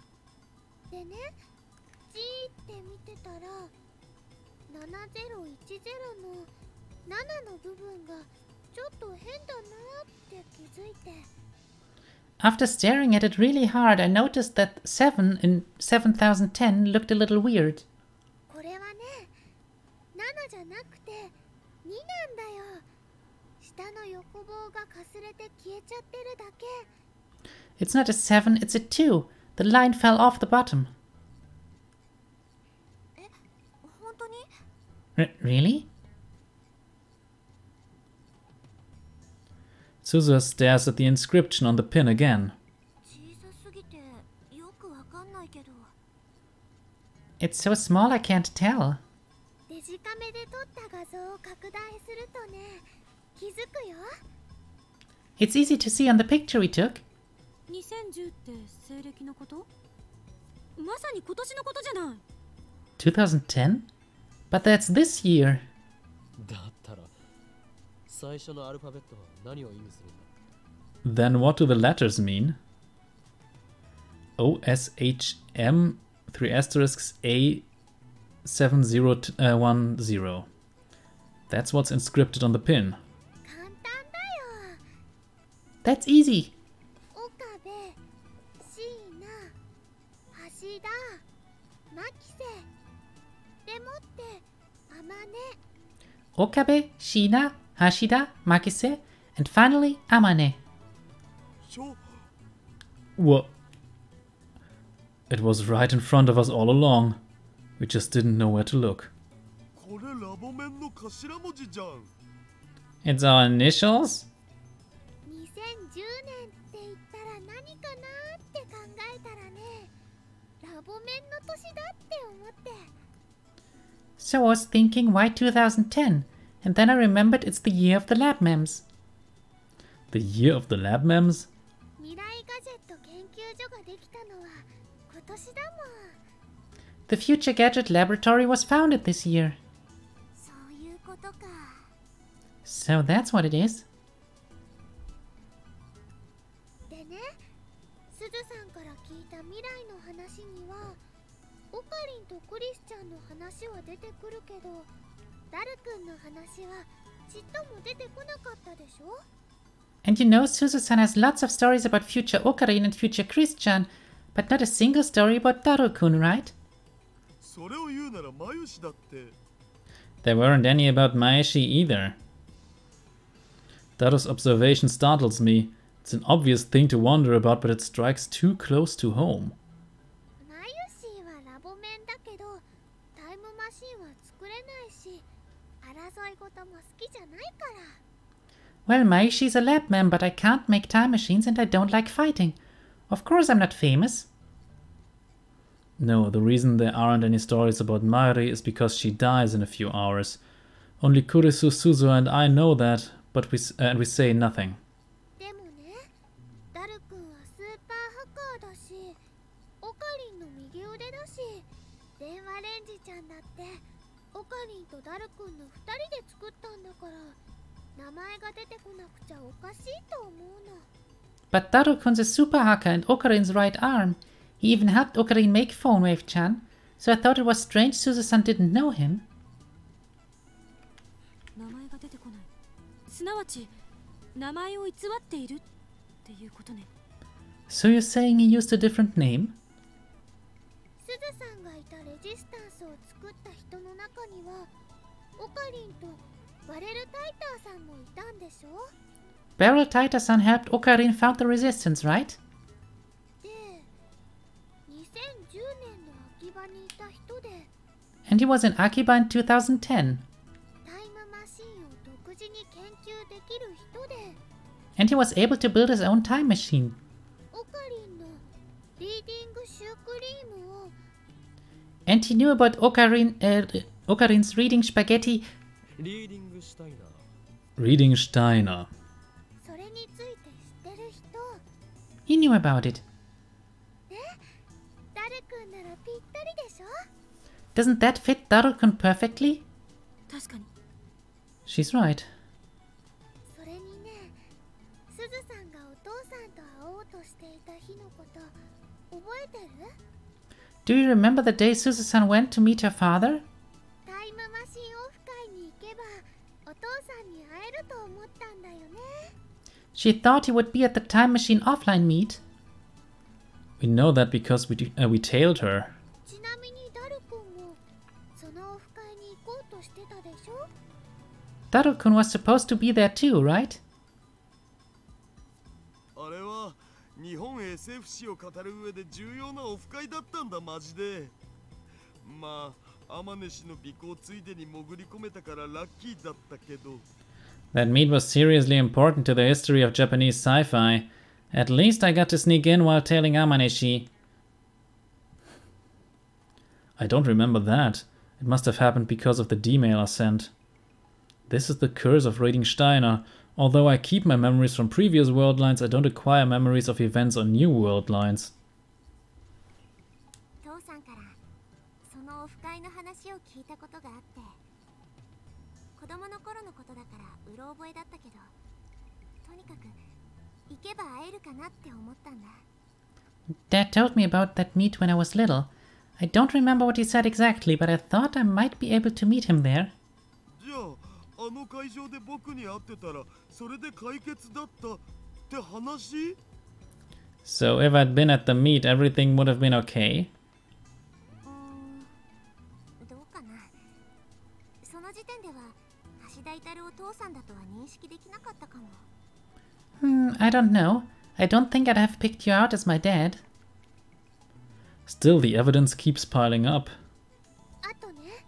でね、じーって見てたら、7010の7の部分がちょっと変だなって気づいて。After staring at it really hard, I noticed that 7 in 7010 looked a little weird. これはね、7じゃなくて2なんだよ。下の横棒がかすれて消えちゃってるだけ。It's not a 7, it's a 2. The line fell off the bottom. え、本当に? Really? Suzu stares at the inscription on the pin again. It's so small I can't tell. It's easy to see on the picture we took. 2010って西暦のこと？まさに今年のことじゃない。2010? But that's this year. だったら最初のアルファベットは何を意味するんだ？ Then what do the letters mean? OSHM 3 asterisks A7010. That's what's inscripted on the pin. That's easy. Okabe, Shina, Hashida, Makise, and finally Amane. What? It was right in front of us all along. We just didn't know where to look. It's our initials? So I was thinking, why 2010? And then I remembered it's the year of the lab mems. The year of the lab mems? The Future Gadget Laboratory was founded this year. So that's what it is. すずさんから聞いた未来の話にはオカリンとクリスチャンの話は出てくるけど、ダル君の話はちっとも出てこなかったでしょ。 And you know, Suzu-san has lots of stories about future Okarin and future Christian, but not a single story about Daru-kun, right? それを言うならマユシだって。 There weren't any about Maeshi either. Daru's observation startles me. It's an obvious thing to wonder about, but it strikes too close to home. マユシはラボメンだけど、タイムマシンは作れないし、争い事も好きじゃないから。 Well, Maishi's a lab man, but I can't make time machines and I don't like fighting. Of course I'm not famous. No, the reason there aren't any stories about Mairi is because she dies in a few hours. Only Kurisu, Suzu and I know that, but we say nothing. でもね、ダル君はスーパーハッカーだし、オカリンの右腕だし、電話レンジちゃんだってオカリンとダル君の2人で作ったんだから、名前が出てこなくちゃおかしいと思うの。 But Daru-kun's a super hacker and Okarin's right arm. He even helped Okarin make Phone Wave-chan, so I thought it was strange Suzu-san didn't know him. 名前が出てこない。すなわち名前を偽っているっていうことね。 So you're saying he used a different name? すずさんがいたレジスタンスを作った人の中には、オカリンとバレルタイターさんもいたんでしょ。 Beryl Taita-san helped Okarin found the resistance, right? で、2010年の秋葉にいた人で、 And he was in Akiba in 2010. タイムマシンを独自に研究できる人で、 And he was able to build his own time machine. オカリンのリーディングシュークリームを And he knew about Okarin's reading spaghetti. リーディングしたいな。 Reading Steiner. それについて知ってる人。 He knew about it. ね、ダル君ならぴったりでしょ。 Doesn't that fit Daru-kun perfectly? 確かに。 She's right. それにね、すずさんがお父さんと会おうとしていた日のこと覚えてる？ Do you remember the day Suzu-san went to meet her father? タイムマシンオフ会に行けばお父さんに会えると思ったんだよね。 She thought he would be at the time machine offline meet. We know that because we tailed her. ちなみにダル君もそのオフ会に行こうとしてたでしょ。 Daru-kun was supposed to be there too, right? あれは日本 SF 史を語る上で重要なオフ会だったんだマジで。まあ天音氏の尾行ついでに潜り込めたからラッキーだったけど。 That meet was seriously important to the history of Japanese sci-fi. At least I got to sneak in while tailing Amaneshi. I don't remember that. It must have happened because of the D-mail I sent. This is the curse of reading Steiner. Although I keep my memories from previous world lines, I don't acquire memories of events on new world lines. 父さんからそのオフ会の話を聞いたことがあって、子供の頃のことだからうろ覚えだったけど、とにかく行けば会えるかなって思ったんだ。 Dad told me about that meet when I was little. I don't remember what he said exactly, but I thought I might be able to meet him there. じゃああの会場で僕に会ってたらそれで解決だったって話？ So if I'd been at the meet, everything would have been okay? どうかな。その時点では橋田至お父さんだとは認識できなかったかも。 I don't know. I don't think I'd have picked you out as my dad. Still, the evidence keeps piling up. あとね、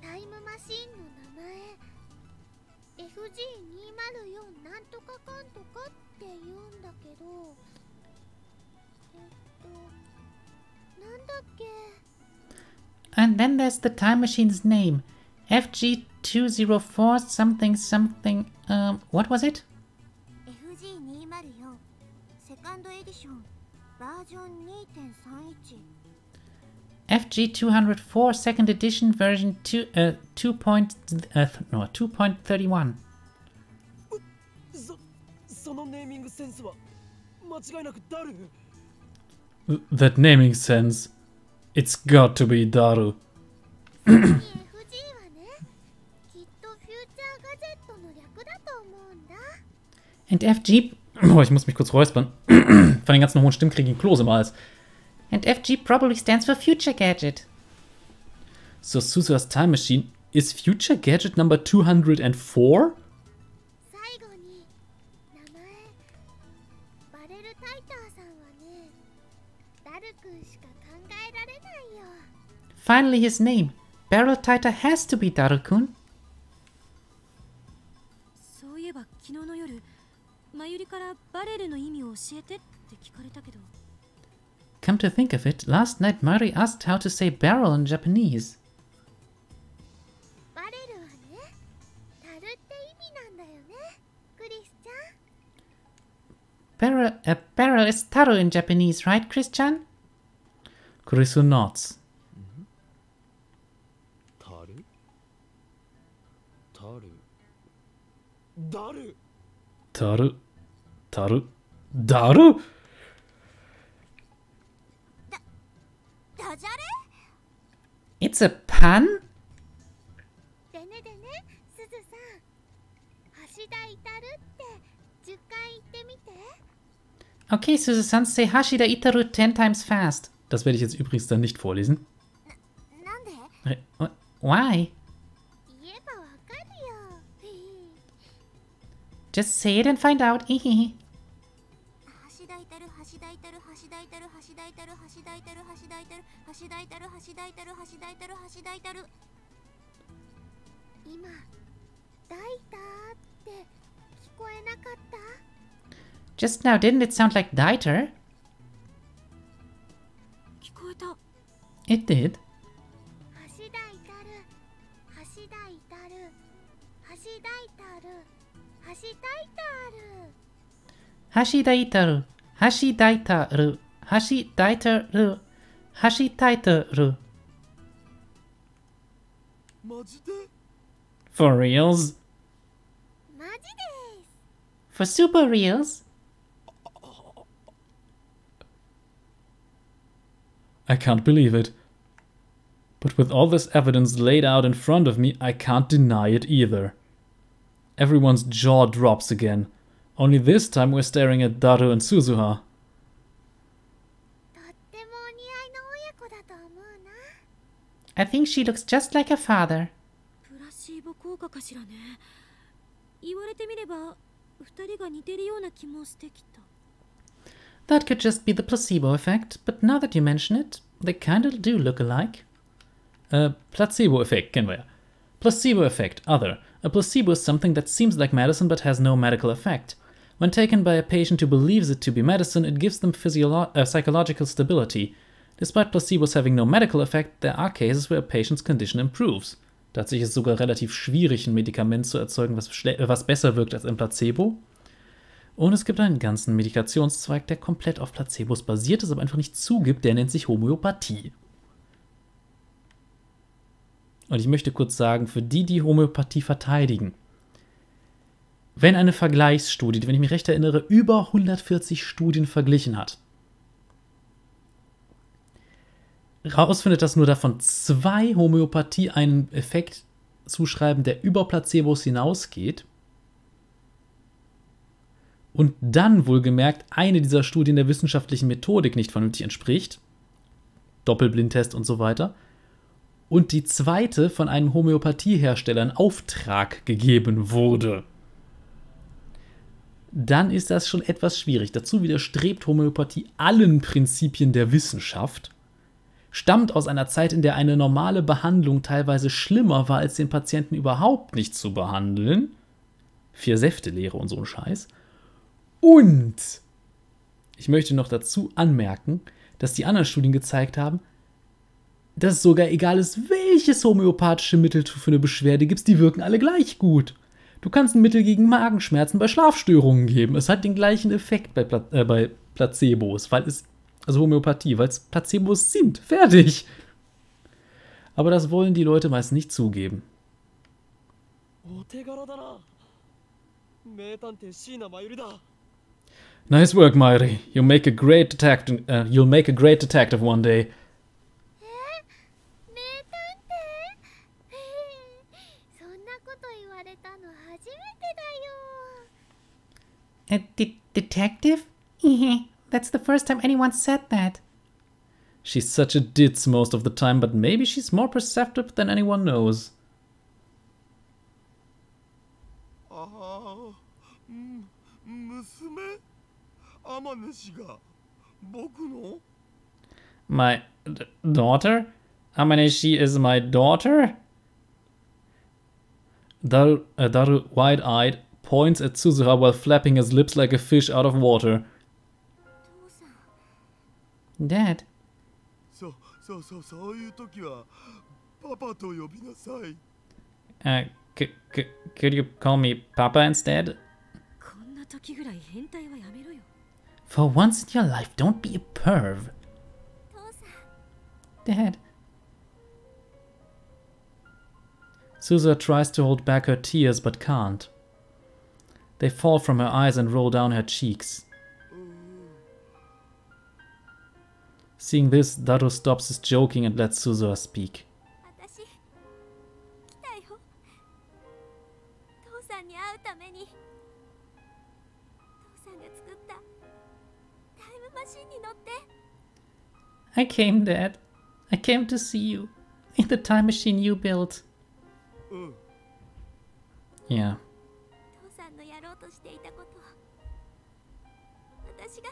タイムマシンの名前 FG204 なんとかかんとかって言うんだけど、なんだっけ。 And then there's the time machine's name. FG204 something something. What was it? FG204 セカンドエディションバージョン 2.31。 FG204 second edition version 2.31. そのネーミングセンスは間違いなくダル。That naming sense. It's got to be Daru. FG はね、きっとフューチャーガジェットの略だと思うんだ。 And FG... Oh, ich muss mich kurz räuspern. Von den ganzen hohen Stimmen kriege ich einen Kloß im Hals. And FG probably stands for Future Gadget. So Suzuha's time machine is Future Gadget number 204? 最後に名前バレルタイターさんはね、ダル君しか考えられないよ。 Finally his name. Barrel Tighter has to be Daru-kun. そういえば昨日の夜マユリからバレルの意味を教えてって聞かれたけど。 Come to think of it, last night Mari asked how to say barrel in Japanese. バレルはね、タルって意味なんだよね、クリスちゃん。 Barrel is taru in Japanese, right, Chris-chan? Kurisu nods. タルタルダル Taru. Taru. Daru? ダジャレ It's a pun? でねでね、すずさん、橋田イタルって10回言ってみて。 Okay, Suzu-san, say Hashida Itaru 10 times fast. Das werde ich jetzt übrigens dann nicht vorlesen. なんで Why? 言えばわかるよ。 Just say it and find out. 橋田イタル、橋田イタル、橋田イタル、橋田イタル、橋田イタル、橋田イタル、橋田イタル、橋田イタル、橋田イタル、橋田イタル。今、ダイターって聞こえなかった？ Just now, didn't it sound like Dieter? 聞こえた。 It did. 橋田イタル、橋田イタル、橋田イタル、橋田イタル。 Hashida Itaru. Hashidaitaru. Hashidaitaru. Hashitaitaru. マジで For reals? マジです。 For super reals? I can't believe it. But with all this evidence laid out in front of me, I can't deny it either. Everyone's jaw drops again. Only this time we're staring at Daru and Suzuha. とってもお似合いの親子だと思うな。 I think she looks just like her father. プラシーボ効果かしらね。言われてみれば二人が似てるような気もしてきた。 That could just be the placebo effect, but now that you mention it, they kinda do look alike. Placebo-Effekt kennen wir ja. Placebo-Effekt, other. A placebo is something that seems like medicine but has no medical effect. When taken by a patient who believes it to be medicine, it gives them psychological stability. Despite placebos having no medical effect, there are cases where a patient's condition improves. Tatsächlich ist es sogar relativ schwierig, ein Medikament zu erzeugen, was besser wirkt als ein Placebo. Und es gibt einen ganzen Medikationszweig, der komplett auf Placebos basiert ist, aber einfach nicht zugibt, der nennt sich Homöopathie. Und ich möchte kurz sagen, für die, die Homöopathie verteidigen, wenn eine Vergleichsstudie, wenn ich mich recht erinnere, über 140 Studien verglichen hat, rausfindet, dass nur davon 2 Homöopathie einen Effekt zuschreiben, der über Placebos hinausgeht, und dann wohlgemerkt eine dieser Studien der wissenschaftlichen Methodik nicht vernünftig entspricht, Doppelblindtest und so weiter, und die zweite von einem Homöopathiehersteller in Auftrag gegeben wurde, dann ist das schon etwas schwierig. Dazu widerstrebt Homöopathie allen Prinzipien der Wissenschaft, stammt aus einer Zeit, in der eine normale Behandlung teilweise schlimmer war, als den Patienten überhaupt nicht zu behandeln. 4-Säfte-Lehre und so ein Scheiß. Und ich möchte noch dazu anmerken, dass die anderen Studien gezeigt haben, dass es sogar egal ist, welches homöopathische Mittel du für eine Beschwerde gibst, die wirken alle gleich gut. Du kannst ein Mittel gegen Magenschmerzen bei Schlafstörungen geben. Es hat den gleichen Effekt bei Placebos, also Homöopathie, weil es Placebos sind. Fertig. Aber das wollen die Leute meist nicht zugeben. お手柄だな。名探偵椎名真由里だ。Nice work, Mairi. You'll make a great detective one day. 名探偵そんなこと言われたの初めてだよ。 Detective? That's the first time anyone said that. She's such a ditz most of the time, but maybe she's more perceptive than anyone knows. 娘天主が僕の My daughter? Amaneshi is my daughter? Daru, wide-eyed, points at Suzuha while flapping his lips like a fish out of water. Dad. そういう時はパパと呼びなさい。Could you call me Papa instead? こんな時ぐらい変態はやめろよ。 For once in your life, don't be a perv. Dad. Suzuha tries to hold back her tears but can't. They fall from her eyes and roll down her cheeks. Seeing this, Daru stops his joking and lets Suzuha speak. 私来たよ。父さんに会うために。父さんが作ったタイムマシンに乗って。 I came, Dad. I came to see you. In the time machine you built. Yeah. 父さんのやろうとしていたことを私が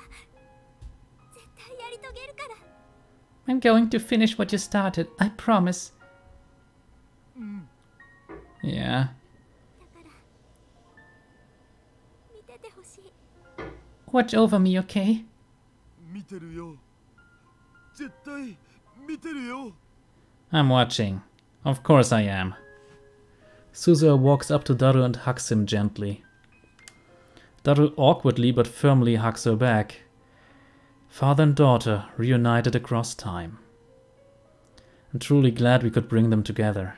絶対やり遂げるから。 I'm going to finish what you started. I promise. Yeah. だから見ててほしい。 Watch over me, okay? 見てるよ。絶対見てるよ。 I'm watching. Of course I am. Suzuha walks up to Daru and hugs him gently. Daru awkwardly but firmly hugs her back. Father and daughter reunited across time. I'm truly glad we could bring them together.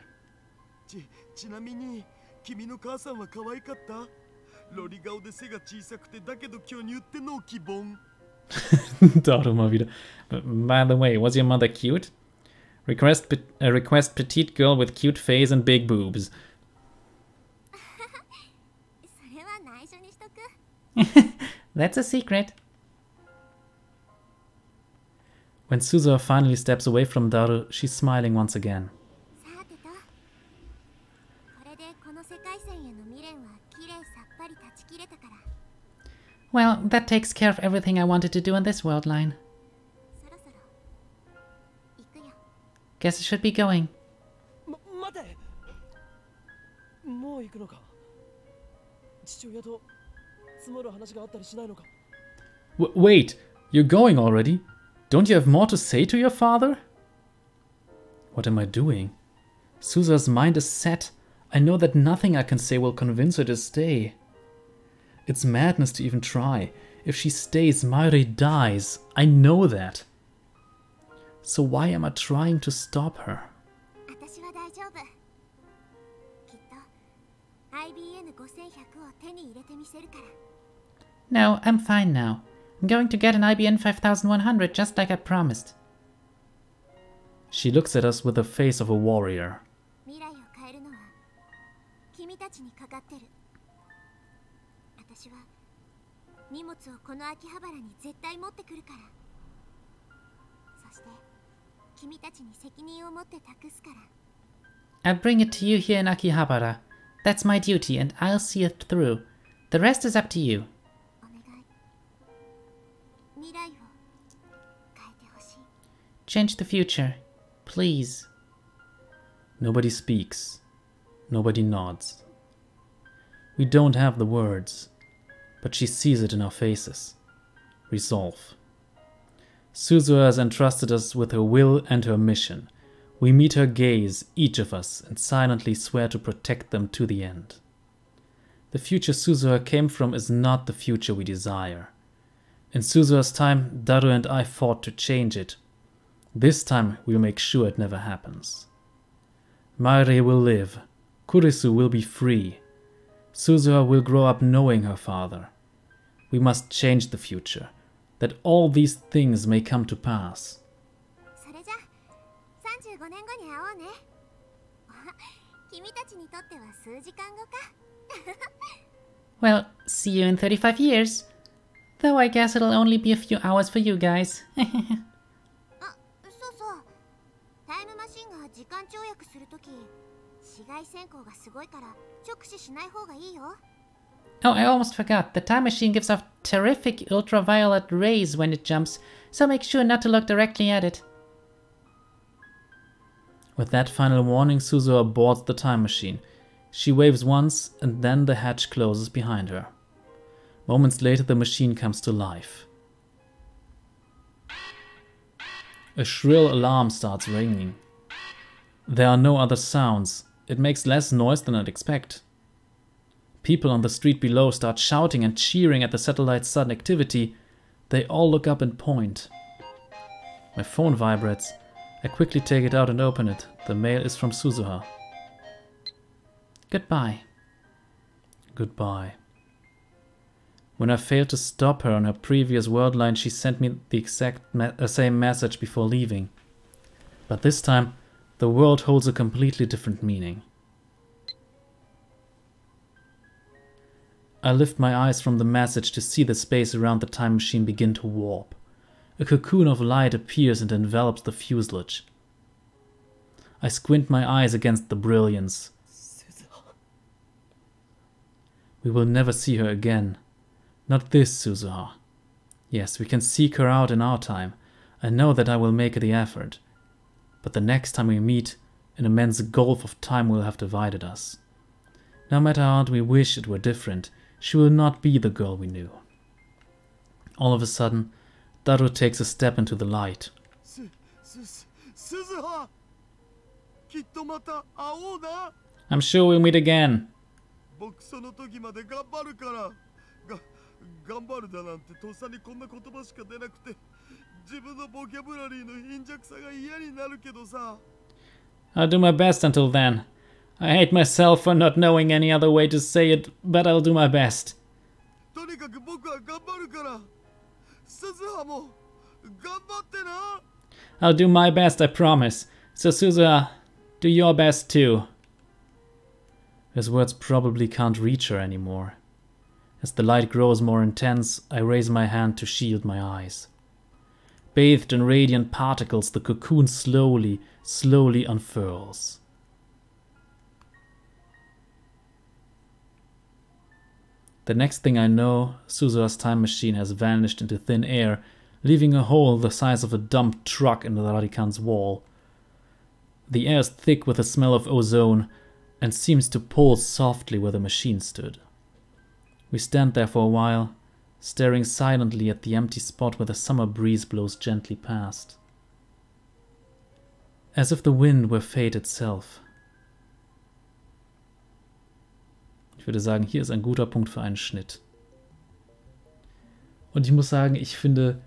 ちなみに君の母さんは可愛かった？ロリ顔で背が小さくてだけど巨乳っての希望。Daru mal wieder. By the way, was your mother cute? Request petite girl with cute face and big boobs. それは内緒にしとく。 That's a secret. When Suzuha finally steps away from Daru, she's smiling once again. さてと、これでこの世界線への未練はきれいさっぱり断ち切れたから。 Well, that takes care of everything I wanted to do in this world line. そろそろ行くよ。 Guess I should be going. 待て。もう行くのか。父親と積もる話があったりしないのか。 Wait, you're going already? Don't you have more to say to your father? What am I doing? Suzuha's mind is set. I know that nothing I can say will convince her to stay. It's madness to even try. If she stays, Mairi dies. I know that. So why am I trying to stop her? 私は大丈夫。きっと IBN5100 を手に入れてみせるから。 No, I'm fine now. I'm going to get an IBN 5100 just like I promised. She looks at us with the face of a warrior. 未来を変えるのは君たちにかかってる。私は荷物をこの秋葉原に絶対持ってくるから。そして君たちに責任を持って託すから。 I'll bring it to you here in Akihabara. That's my duty and I'll see it through. The rest is up to you. お願い。未来を変えてほしい。 Change the future. Please. Nobody speaks. Nobody nods. We don't have the words, but she sees it in our faces. Resolve. Suzuha has entrusted us with her will and her mission. We meet her gaze, each of us, and silently swear to protect them to the end. The future Suzuha came from is not the future we desire. In Suzuha's time, Daru and I fought to change it. This time, we'll make sure it never happens. Mairi will live. Kurisu will be free. Suzuha will grow up knowing her father. We must change the future, that all these things may come to pass. それじゃ35年後に会おうね。君たちにとっては数時間後か。Well, see you in 35 years. Though I guess it'll only be a few hours for you guys. あ、そうそう。タイムマシンが時間跳躍するとき、紫外線光がすごいから直視しない方がいいよ。Oh, I almost forgot. The time machine gives off terrific ultraviolet rays when it jumps, so make sure not to look directly at it. With that final warning, Suzuha boards the time machine. She waves once, and then the hatch closes behind her. Moments later, the machine comes to life. A shrill alarm starts ringing. There are no other sounds. It makes less noise than I'd expect. People on the street below start shouting and cheering at the satellite's sudden activity. They all look up and point. My phone vibrates. I quickly take it out and open it. The mail is from Suzuha. Goodbye. Goodbye. When I failed to stop her on her previous word line, she sent me the exact same message before leaving. But this time, the word holds a completely different meaning. I lift my eyes from the message to see the space around the time machine begin to warp. A cocoon of light appears and envelops the fuselage. I squint my eyes against the brilliance. We will never see her again. Not this Suzuha. Yes, we can seek her out in our time. I know that I will make the effort. But the next time we meet, an immense gulf of time will have divided us. No matter how hard we wish it were different, she will not be the girl we knew. All of a sudden, Daru takes a step into the light. Suzuha! I'm sure we'll meet again. I'll do my best until then. I hate myself for not knowing any other way to say it, but I'll do my best. I'll do my best, I promise. So Suzuha, do your best too. His words probably can't reach her anymore. As the light grows more intense, I raise my hand to shield my eyes. Bathed in radiant particles, the cocoon slowly unfurls. The next thing I know, Suzuha's time machine has vanished into thin air, leaving a hole the size of a dumped truck in the Radikan's wall. The air is thick with the smell of ozone and seems to pulse softly where the machine stood. We stand there for a while, staring silently at the empty spot where the summer breeze blows gently past. As if the wind were fate itself. Ich würde sagen, hier ist ein guter Punkt für einen Schnitt. Und ich muss sagen, ich finde,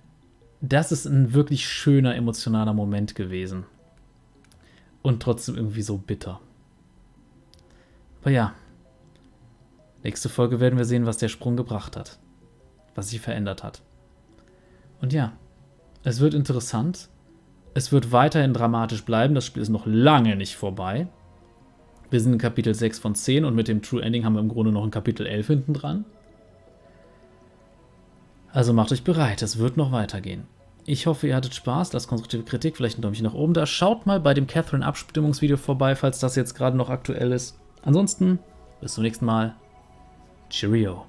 das ist ein wirklich schöner, emotionaler Moment gewesen. Und trotzdem irgendwie so bitter. Aber ja, nächste Folge werden wir sehen, was der Sprung gebracht hat. Was sich verändert hat. Und ja, es wird interessant. Es wird weiterhin dramatisch bleiben. Das Spiel ist noch lange nicht vorbei. Wir sind in Kapitel 6 von 10 und mit dem True Ending haben wir im Grunde noch ein Kapitel 11 hinten dran. Also macht euch bereit, es wird noch weitergehen. Ich hoffe, ihr hattet Spaß, lasst konstruktive Kritik, vielleicht ein Däumchen nach oben da. Schaut mal bei dem Catherine-Abstimmungsvideo vorbei, falls das jetzt gerade noch aktuell ist. Ansonsten, bis zum nächsten Mal. Cheerio.